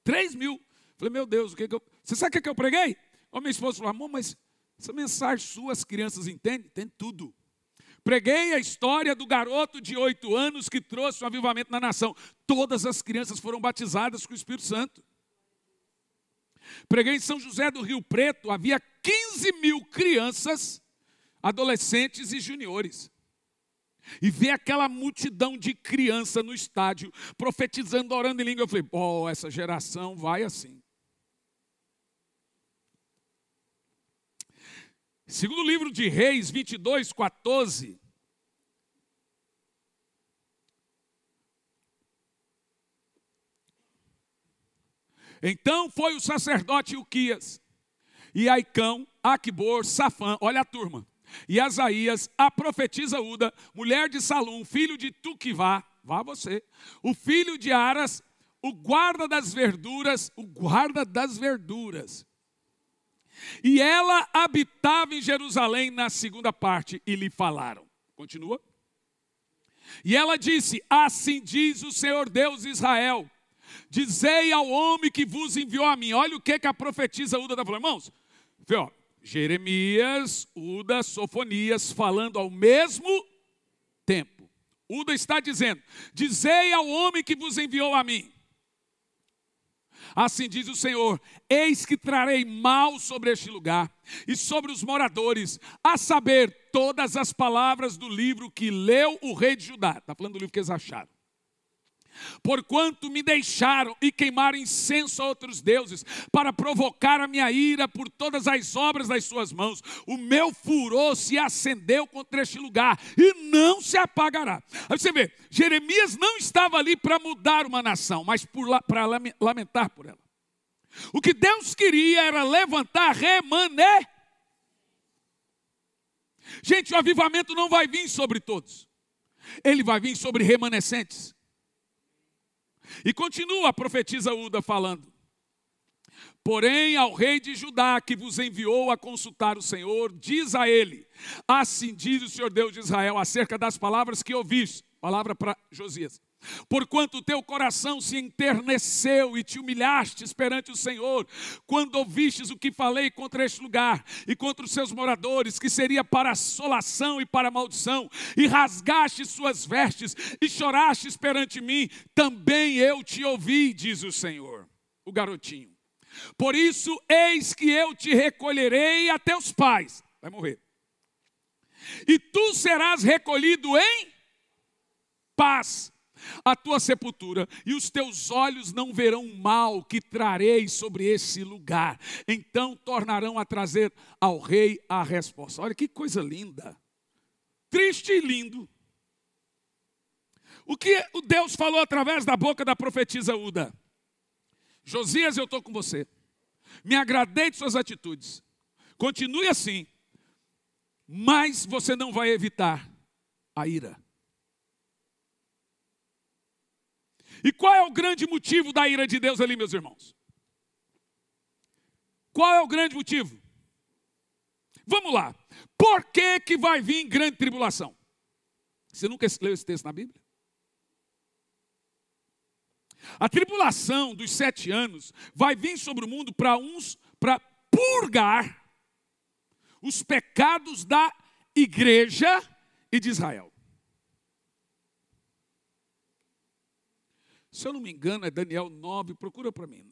3.000. Falei, meu Deus, você sabe o que eu preguei? Ô, minha esposa falou, amor, mas essa mensagem sua, as crianças entendem? Entendem tudo. Preguei a história do garoto de 8 anos que trouxe um avivamento na nação. Todas as crianças foram batizadas com o Espírito Santo. Preguei em São José do Rio Preto, havia 15.000 crianças, adolescentes e juniores. E ver aquela multidão de criança no estádio, profetizando, orando em língua. Eu falei, essa geração vai assim. Segundo livro de Reis 22, 14. Então foi o sacerdote Ilquias, e Aicão, Aquibor, Safã, olha a turma, e Asaías, a profetisa Uda, mulher de Salum, filho de Tuquivá, vá você, o filho de Aras, o guarda das verduras, E ela habitava em Jerusalém na segunda parte, e lhe falaram. Continua. E ela disse, assim diz o Senhor Deus de Israel, dizei ao homem que vos enviou a mim. Olha o que a profetisa Uda está falando, irmãos. Jeremias, Uda, Sofonias, falando ao mesmo tempo. Uda está dizendo, dizei ao homem que vos enviou a mim. Assim diz o Senhor, eis que trarei mal sobre este lugar e sobre os moradores, a saber, todas as palavras do livro que leu o rei de Judá. Está falando do livro que eles acharam. Porquanto me deixaram e queimaram incenso a outros deuses, para provocar a minha ira por todas as obras das suas mãos, o meu furor se acendeu contra este lugar e não se apagará. Aí você vê, Jeremias não estava ali para mudar uma nação, mas para lamentar por ela. O que Deus queria era levantar remanescente. Gente, o avivamento não vai vir sobre todos. Ele vai vir sobre remanescentes. E continua a profetisa Uda falando. Porém, ao rei de Judá, que vos enviou a consultar o Senhor, diz a ele, assim diz o Senhor Deus de Israel, acerca das palavras que ouviste. Palavra para Josias. Porquanto o teu coração se enterneceu e te humilhastes perante o Senhor, quando ouvistes o que falei contra este lugar e contra os seus moradores, que seria para assolação e para maldição, e rasgastes suas vestes e chorastes perante mim, também eu te ouvi, diz o Senhor. O garotinho. Por isso, eis que eu te recolherei a teus pais. Vai morrer. E tu serás recolhido em paz a tua sepultura, e os teus olhos não verão o mal que trarei sobre esse lugar. Então tornarão a trazer ao rei a resposta. Olha que coisa linda. Triste e lindo. O que o Deus falou através da boca da profetisa Uda? Josias, eu estou com você. Me agradei de suas atitudes. Continue assim. Mas você não vai evitar a ira. E qual é o grande motivo da ira de Deus ali, meus irmãos? Qual é o grande motivo? Vamos lá. Por que vai vir grande tribulação? Você nunca leu esse texto na Bíblia? A tribulação dos 7 anos vai vir sobre o mundo para purgar os pecados da igreja e de Israel. Se eu não me engano, é Daniel 9, procura para mim.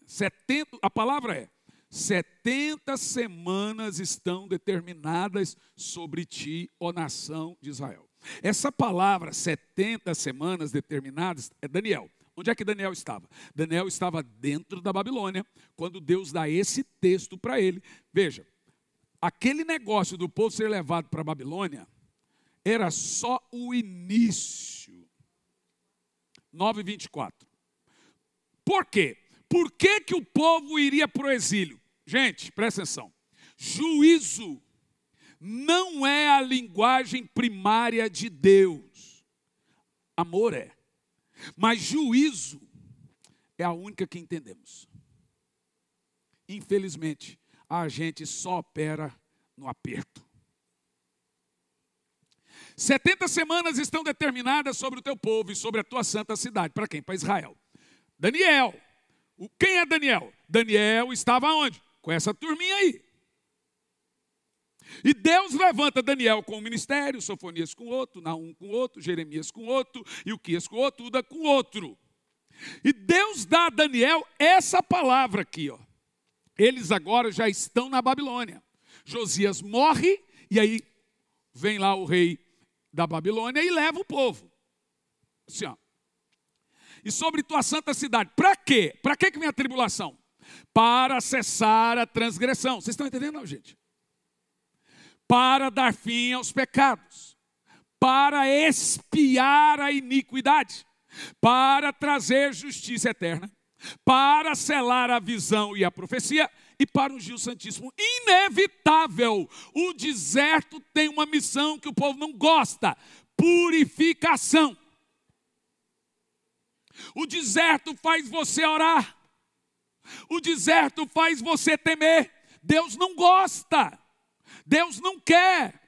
A palavra é, 70 semanas estão determinadas sobre ti, ó nação de Israel. Essa palavra, 70 semanas determinadas, é Daniel. Onde é que Daniel estava? Daniel estava dentro da Babilônia, quando Deus dá esse texto para ele. Veja, aquele negócio do povo ser levado para a Babilônia, era só o início. 9:24. Por quê? Por que o povo iria para o exílio? Gente, presta atenção. Juízo não é a linguagem primária de Deus. Amor é. Mas juízo é a única que entendemos. Infelizmente, a gente só opera no aperto. 70 semanas estão determinadas sobre o teu povo e sobre a tua santa cidade. Para quem? Para Israel. Daniel. Quem é Daniel? Daniel estava onde? Com essa turminha aí. E Deus levanta Daniel com um ministério, Sofonias com outro, Naum com outro, Jeremias com outro, Ilquias com outro, Uda com outro. E Deus dá a Daniel essa palavra aqui, ó. Eles agora já estão na Babilônia. Josias morre e aí vem lá o rei da Babilônia e leva o povo. Assim, ó. E sobre tua santa cidade. Para quê? Para que vem a tribulação? Para cessar a transgressão. Vocês estão entendendo, não, gente? Para dar fim aos pecados, para expiar a iniquidade, para trazer justiça eterna, para selar a visão e a profecia e para ungir o Santíssimo. Inevitável, o deserto tem uma missão que o povo não gosta: purificação. O deserto faz você orar, o deserto faz você temer. Deus não gosta. Deus não quer,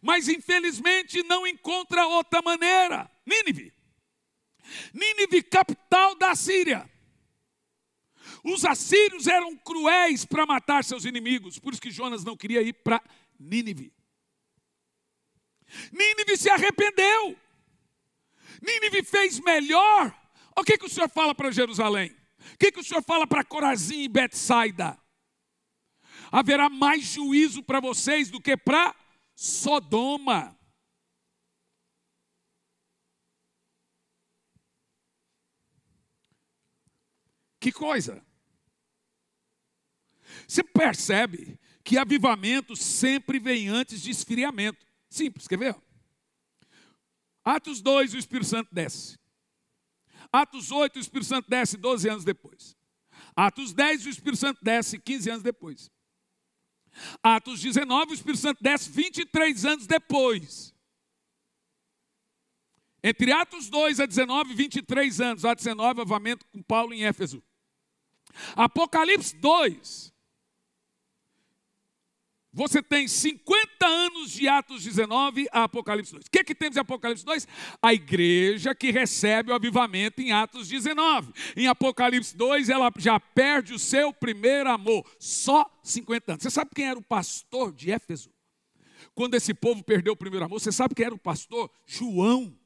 mas infelizmente não encontra outra maneira. Nínive, capital da Síria. Os assírios eram cruéis para matar seus inimigos, por isso que Jonas não queria ir para Nínive. Nínive se arrependeu. Nínive fez melhor. O que o Senhor fala para Jerusalém? O que o Senhor fala para Corazim e Betsaida? Haverá mais juízo para vocês do que para Sodoma. Que coisa. Você percebe que avivamento sempre vem antes de esfriamento. Simples, quer ver? Atos 2, o Espírito Santo desce. Atos 8, o Espírito Santo desce 12 anos depois. Atos 10, o Espírito Santo desce 15 anos depois. Atos 19, o Espírito Santo desce 23 anos depois. Entre Atos 2 a 19, 23 anos. Atos 19, avivamento com Paulo em Éfeso. Apocalipse 2. Você tem 50 anos de Atos 19 a Apocalipse 2. O que temos em Apocalipse 2? A igreja que recebe o avivamento em Atos 19. Em Apocalipse 2, ela já perde o seu primeiro amor. Só 50 anos. Você sabe quem era o pastor de Éfeso? Quando esse povo perdeu o primeiro amor, você sabe quem era o pastor? João.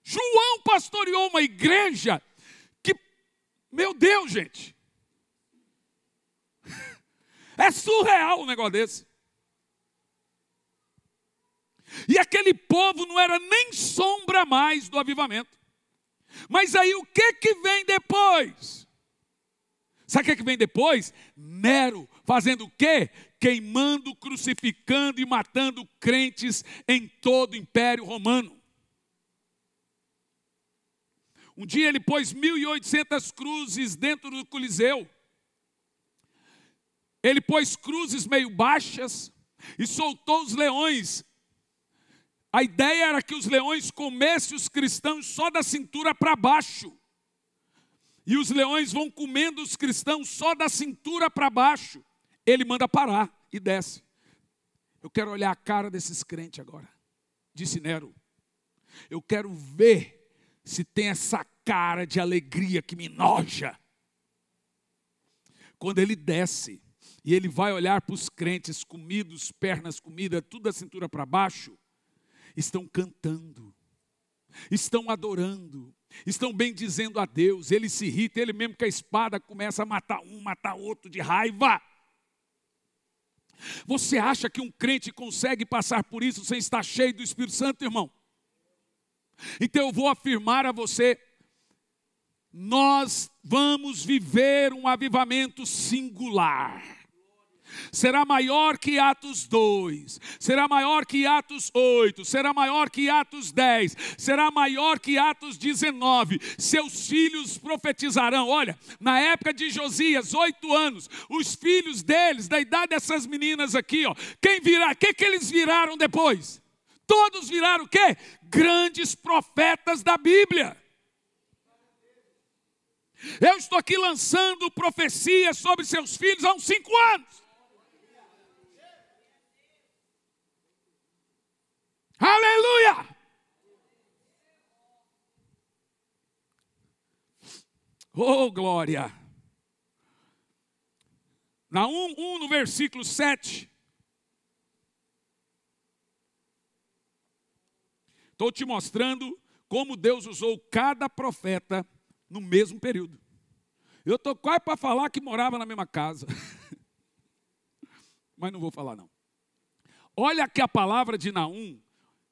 João pastoreou uma igreja que, meu Deus, gente, é surreal um negócio desse. E aquele povo não era nem sombra mais do avivamento. Mas aí o que vem depois? Sabe o que vem depois? Nero fazendo o quê? Queimando, crucificando e matando crentes em todo o Império Romano. Um dia ele pôs 1.800 cruzes dentro do Coliseu. Ele pôs cruzes meio baixas e soltou os leões. A ideia era que os leões comessem os cristãos só da cintura para baixo. E os leões vão comendo os cristãos só da cintura para baixo. Ele manda parar e desce. Eu quero olhar a cara desses crentes agora. Disse Nero. Eu quero ver se tem essa cara de alegria que me enoja. Quando ele desce e ele vai olhar para os crentes comidos, pernas comidas, tudo da cintura para baixo, estão cantando, estão adorando, estão bendizendo a Deus. Ele se irrita, ele mesmo com a espada começa a matar um, matar outro de raiva. Você acha que um crente consegue passar por isso sem estar cheio do Espírito Santo, irmão? Então eu vou afirmar a você, nós vamos viver um avivamento singular. Será maior que Atos 2, será maior que Atos 8, será maior que Atos 10, será maior que Atos 19. Seus filhos profetizarão. Olha, na época de Josias, 8 anos, os filhos deles, da idade dessas meninas aqui, ó, o que eles viraram depois? Todos viraram o quê? Grandes profetas da Bíblia. Eu estou aqui lançando profecias sobre seus filhos há uns 5 anos. Aleluia! Oh, glória! Naum 1, no versículo 7. Estou te mostrando como Deus usou cada profeta no mesmo período. Eu estou quase para falar que morava na mesma casa. Mas não vou falar não. Olha que a palavra de Naum,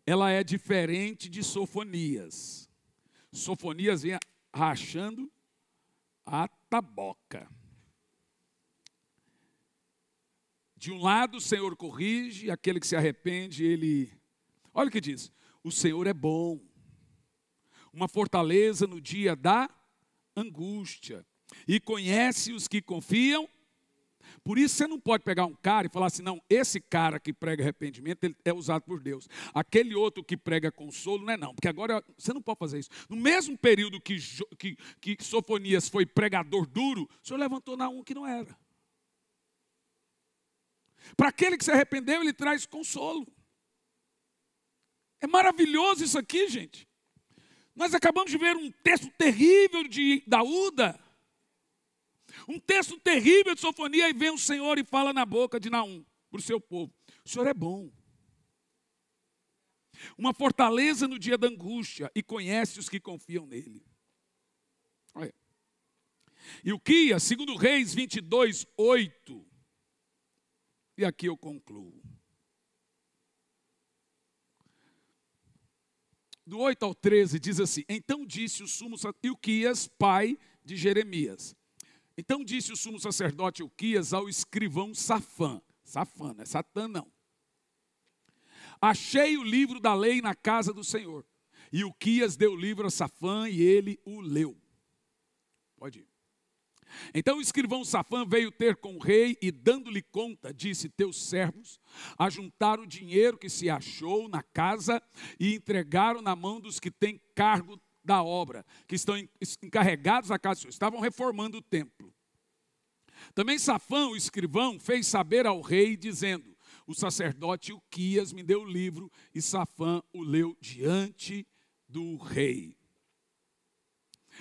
ela é diferente de Sofonias. Sofonias vem rachando a taboca. De um lado o Senhor corrige, aquele que se arrepende, ele... Olha o que diz. O Senhor é bom. Uma fortaleza no dia da angústia. E conhece os que confiam. Por isso você não pode pegar um cara e falar assim, não, esse cara que prega arrependimento, ele é usado por Deus. Aquele outro que prega consolo, não é não. Porque agora você não pode fazer isso. No mesmo período que Sofonias foi pregador duro, o Senhor levantou Naum que não era. Para aquele que se arrependeu, ele traz consolo. É maravilhoso isso aqui, gente. Nós acabamos de ver um texto terrível de Daúda. Um texto terrível de Sofonia, e vem o Senhor e fala na boca de Naum, para o seu povo. O Senhor é bom. Uma fortaleza no dia da angústia, e conhece os que confiam nele. Olha. Ilquias, 2 Reis 22, 8. E aqui eu concluo. Do 8 ao 13 diz assim, então disse o sumo sacerdote Ilquias, pai de Jeremias. Então disse o sumo sacerdote Ilquias ao escrivão Safã. Safã, não é Satã não. Achei o livro da lei na casa do Senhor. E Ilquias deu o livro a Safã e ele o leu. Pode ir. Então o escrivão Safã veio ter com o rei e, dando-lhe conta, disse: teus servos ajuntaram o dinheiro que se achou na casa e entregaram na mão dos que têm cargo da obra, que estão encarregados da casa. Estavam reformando o templo. Também Safã, o escrivão, fez saber ao rei, dizendo: o sacerdote Ilquias me deu o livro, e Safã o leu diante do rei.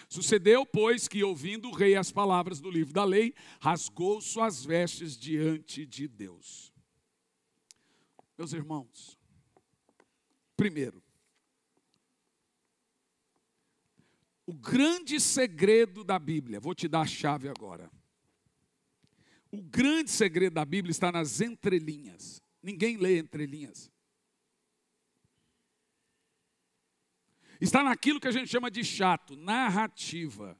Sucedeu, pois, que ouvindo o rei as palavras do livro da lei, rasgou suas vestes diante de Deus. Meus irmãos, primeiro, o grande segredo da Bíblia, vou te dar a chave agora. O grande segredo da Bíblia está nas entrelinhas. Ninguém lê entrelinhas. Está naquilo que a gente chama de chato, narrativa.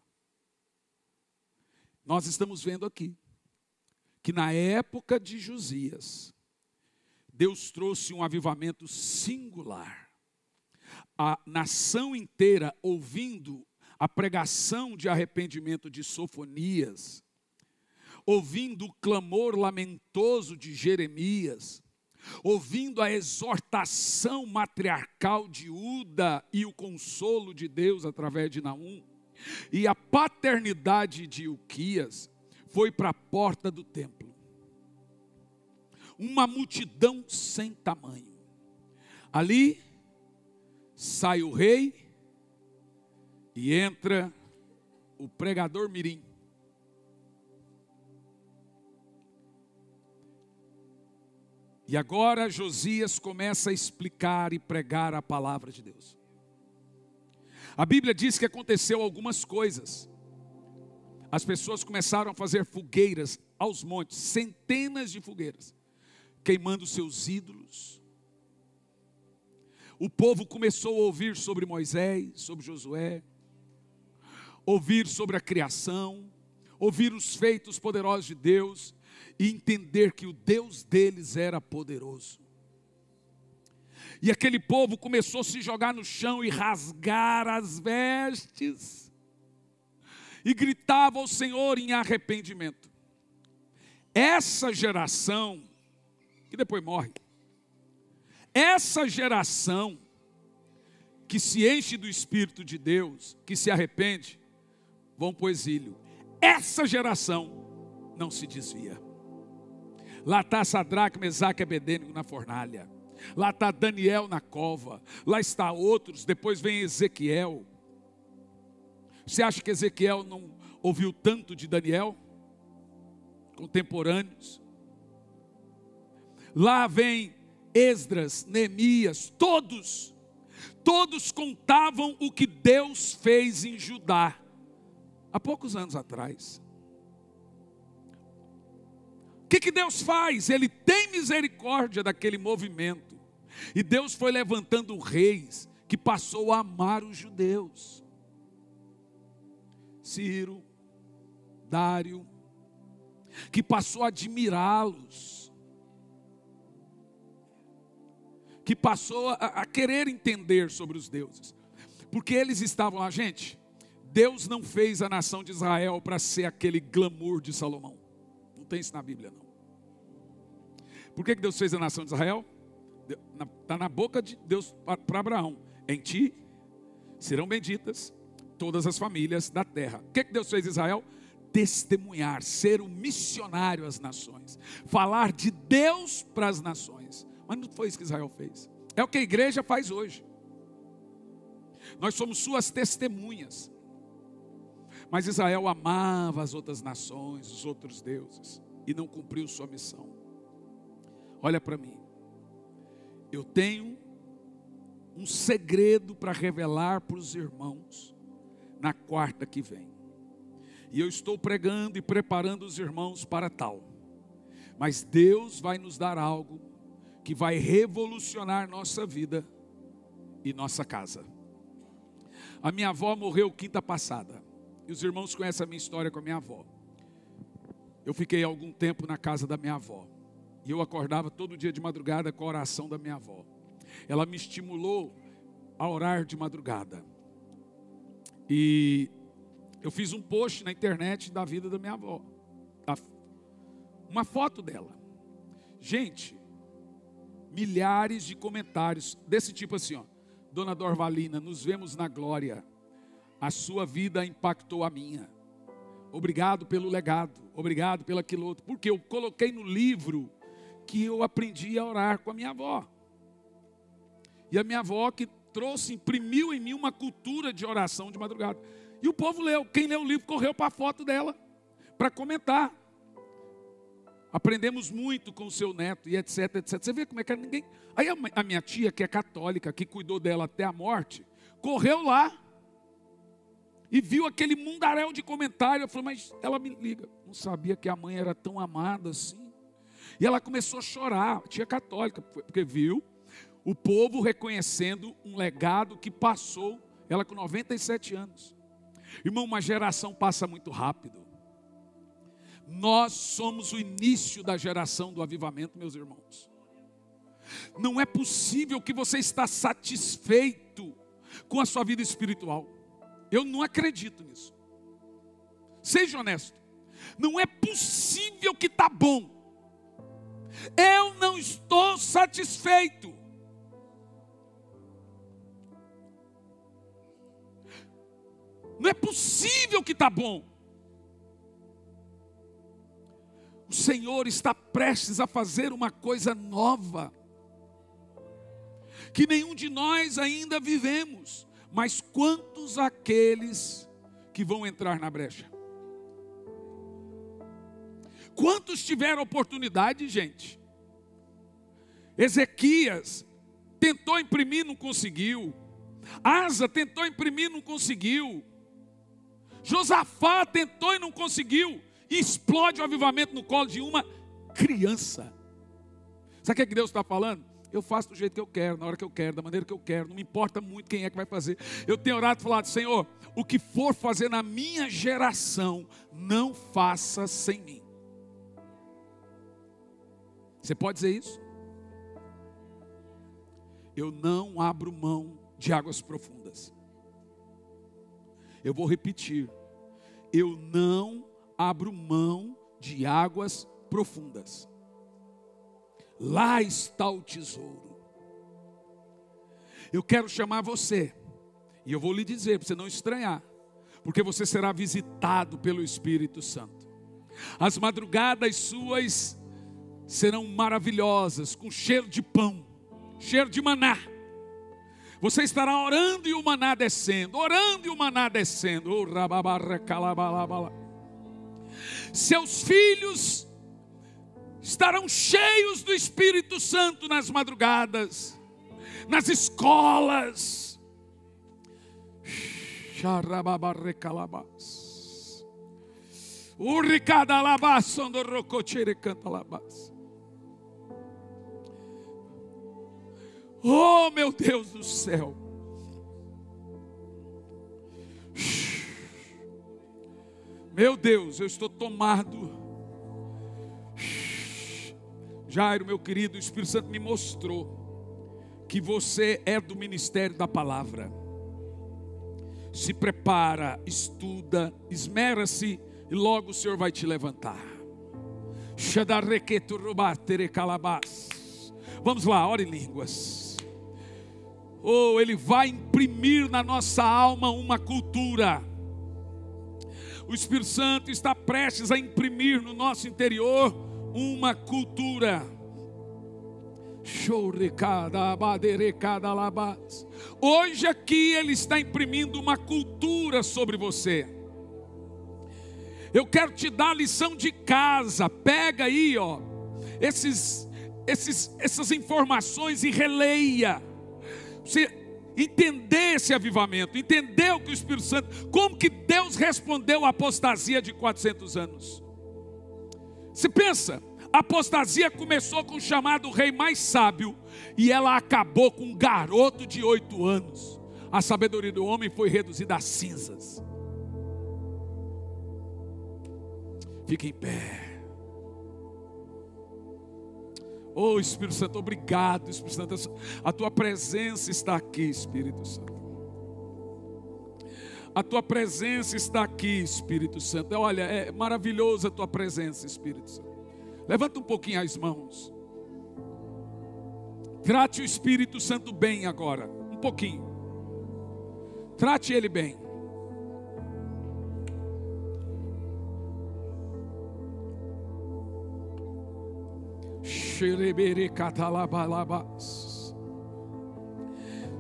Nós estamos vendo aqui que na época de Josias, Deus trouxe um avivamento singular. A nação inteira ouvindo a pregação de arrependimento de Sofonias, ouvindo o clamor lamentoso de Jeremias, ouvindo a exortação matriarcal de Uda e o consolo de Deus através de Naum, e a paternidade de Ilquias, foi para a porta do templo. Uma multidão sem tamanho. Ali sai o rei e entra o pregador mirim. E agora Josias começa a explicar e pregar a palavra de Deus. A Bíblia diz que aconteceu algumas coisas. As pessoas começaram a fazer fogueiras aos montes, centenas de fogueiras, queimando seus ídolos. O povo começou a ouvir sobre Moisés, sobre Josué, ouvir sobre a criação, ouvir os feitos poderosos de Deus, e entender que o Deus deles era poderoso. E aquele povo começou a se jogar no chão e rasgar as vestes, e gritava ao Senhor em arrependimento. Essa geração, que depois morre, essa geração que se enche do Espírito de Deus, que se arrepende, vão para o exílio. Essa geração não se desvia. Lá está Sadraque, Mesaque e Abedênego na fornalha. Lá está Daniel na cova. Lá está outros. Depois vem Ezequiel. Você acha que Ezequiel não ouviu tanto de Daniel? Contemporâneos. Lá vem Esdras, Neemias, todos contavam o que Deus fez em Judá, há poucos anos atrás. O que Deus faz? Ele tem misericórdia daquele movimento. E Deus foi levantando reis que passou a amar os judeus. Ciro, Dário, que passou a admirá-los. Que passou a querer entender sobre os deuses. Porque eles estavam lá, gente, Deus não fez a nação de Israel para ser aquele glamour de Salomão. Não tem isso na Bíblia, não. Por que Deus fez a nação de Israel? Está na boca de Deus para Abraão. Em ti serão benditas todas as famílias da terra. O que Deus fez em Israel? Testemunhar, ser um missionário às nações. Falar de Deus para as nações. Mas não foi isso que Israel fez. É o que a igreja faz hoje. Nós somos suas testemunhas. Mas Israel amava as outras nações, os outros deuses, e não cumpriu sua missão. Olha para mim. Eu tenho um segredo para revelar para os irmãos na quarta que vem. E eu estou pregando e preparando os irmãos para tal. Mas Deus vai nos dar algo que vai revolucionar nossa vida e nossa casa. A minha avó morreu quinta passada. E os irmãos conhecem a minha história com a minha avó. Eu fiquei algum tempo na casa da minha avó. E eu acordava todo dia de madrugada com a oração da minha avó. Ela me estimulou a orar de madrugada. E Eu fiz um post na internet da vida da minha avó. Uma foto dela. Gente, milhares de comentários desse tipo assim, ó. Dona Dorvalina, nos vemos na glória. A sua vida impactou a minha. Obrigado pelo legado. Obrigado pelo aquilo outro. Porque eu coloquei no livro que eu aprendi a orar com a minha avó. E a minha avó que imprimiu em mim uma cultura de oração de madrugada. E o povo leu. Quem leu o livro correu para a foto dela, para comentar. Aprendemos muito com o seu neto e etc, etc. Você vê como é que ninguém... Aí a minha tia, que é católica, que cuidou dela até a morte, correu lá e viu aquele mundaréu de comentário. Eu falei, mas ela me liga. Não sabia que a mãe era tão amada assim. E ela começou a chorar, tia católica, porque viu o povo reconhecendo um legado que passou, ela com 97 anos. Irmão, uma geração passa muito rápido. Nós somos o início da geração do avivamento, meus irmãos. Não é possível que você está satisfeito com a sua vida espiritual. Eu não acredito nisso. Seja honesto. Não é possível que está bom. Eu não estou satisfeito. Não é possível que está bom. O Senhor está prestes a fazer uma coisa nova, que nenhum de nós ainda vivemos. Mas quantos aqueles que vão entrar na brecha? Quantos tiveram oportunidade, gente? Ezequias tentou imprimir, não conseguiu. Asa tentou imprimir, não conseguiu. Josafá tentou e não conseguiu. E explode o avivamento no colo de uma criança. Sabe o que Deus está falando? Eu faço do jeito que eu quero, na hora que eu quero, da maneira que eu quero. Não me importa muito quem é que vai fazer. Eu tenho orado e falado, Senhor, o que for fazer na minha geração, não faça sem mim. Você pode dizer isso? Eu não abro mão de águas profundas. Eu vou repetir. Eu não abro mão de águas profundas. Lá está o tesouro. Eu quero chamar você, e eu vou lhe dizer, para você não estranhar, porque você será visitado pelo Espírito Santo. As madrugadas suas serão maravilhosas, com cheiro de pão, cheiro de maná. Você estará orando e o maná descendo, orando e o maná descendo. Seus filhos estarão cheios do Espírito Santo nas madrugadas, nas escolas. Oh, meu Deus do céu. Meu Deus, eu estou tomado. Jairo, meu querido, o Espírito Santo me mostrou que você é do ministério da palavra. Se prepara, estuda, esmera-se e logo o Senhor vai te levantar. Vamos lá, ore em línguas. Oh, Ele vai imprimir na nossa alma uma cultura. O Espírito Santo está prestes a imprimir no nosso interior uma cultura. Hoje aqui Ele está imprimindo uma cultura sobre você. Eu quero te dar a lição de casa. Pega aí, ó, essas informações e releia. Você entender esse avivamento, entender o que o Espírito Santo, como que Deus respondeu à apostasia de 400 anos. Você pensa, a apostasia começou com o chamado rei mais sábio, e ela acabou com um garoto de 8 anos. A sabedoria do homem foi reduzida a cinzas. Fique em pé. Oh, Espírito Santo, obrigado, Espírito Santo. A tua presença está aqui, Espírito Santo. A tua presença está aqui, Espírito Santo. Olha, é maravilhosa a tua presença, Espírito Santo. Levanta um pouquinho as mãos. Trate o Espírito Santo bem agora, um pouquinho. Trate ele bem. Xerebere catalabalabas.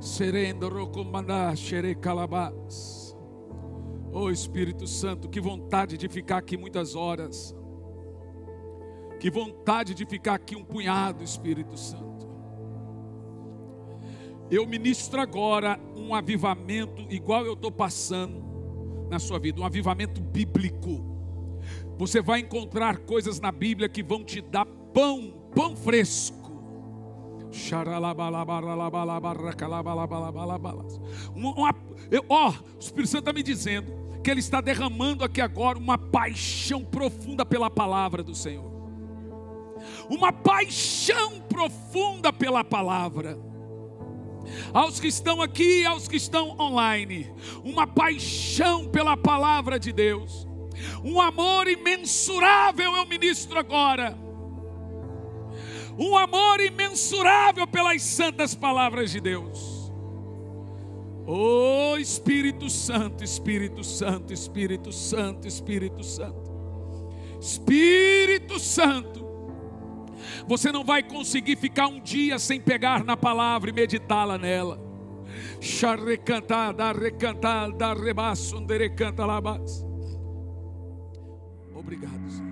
Serendo rocomandá xerecalabas. Oh Espírito Santo, que vontade de ficar aqui muitas horas. Que vontade de ficar aqui um punhado, Espírito Santo. Eu ministro agora um avivamento igual eu estou passando na sua vida, um avivamento bíblico. Você vai encontrar coisas na Bíblia que vão te dar pão fresco. O Espírito Santo está me dizendo que Ele está derramando aqui agora uma paixão profunda pela palavra do Senhor. Uma paixão profunda pela palavra. Aos que estão aqui e aos que estão online, uma paixão pela palavra de Deus, um amor imensurável eu ministro agora, um amor imensurável pelas santas palavras de Deus. Oh Espírito Santo, Espírito Santo, Espírito Santo, Espírito Santo, Espírito Santo. Você não vai conseguir ficar um dia sem pegar na palavra e meditá-la nela. Obrigado, Senhor.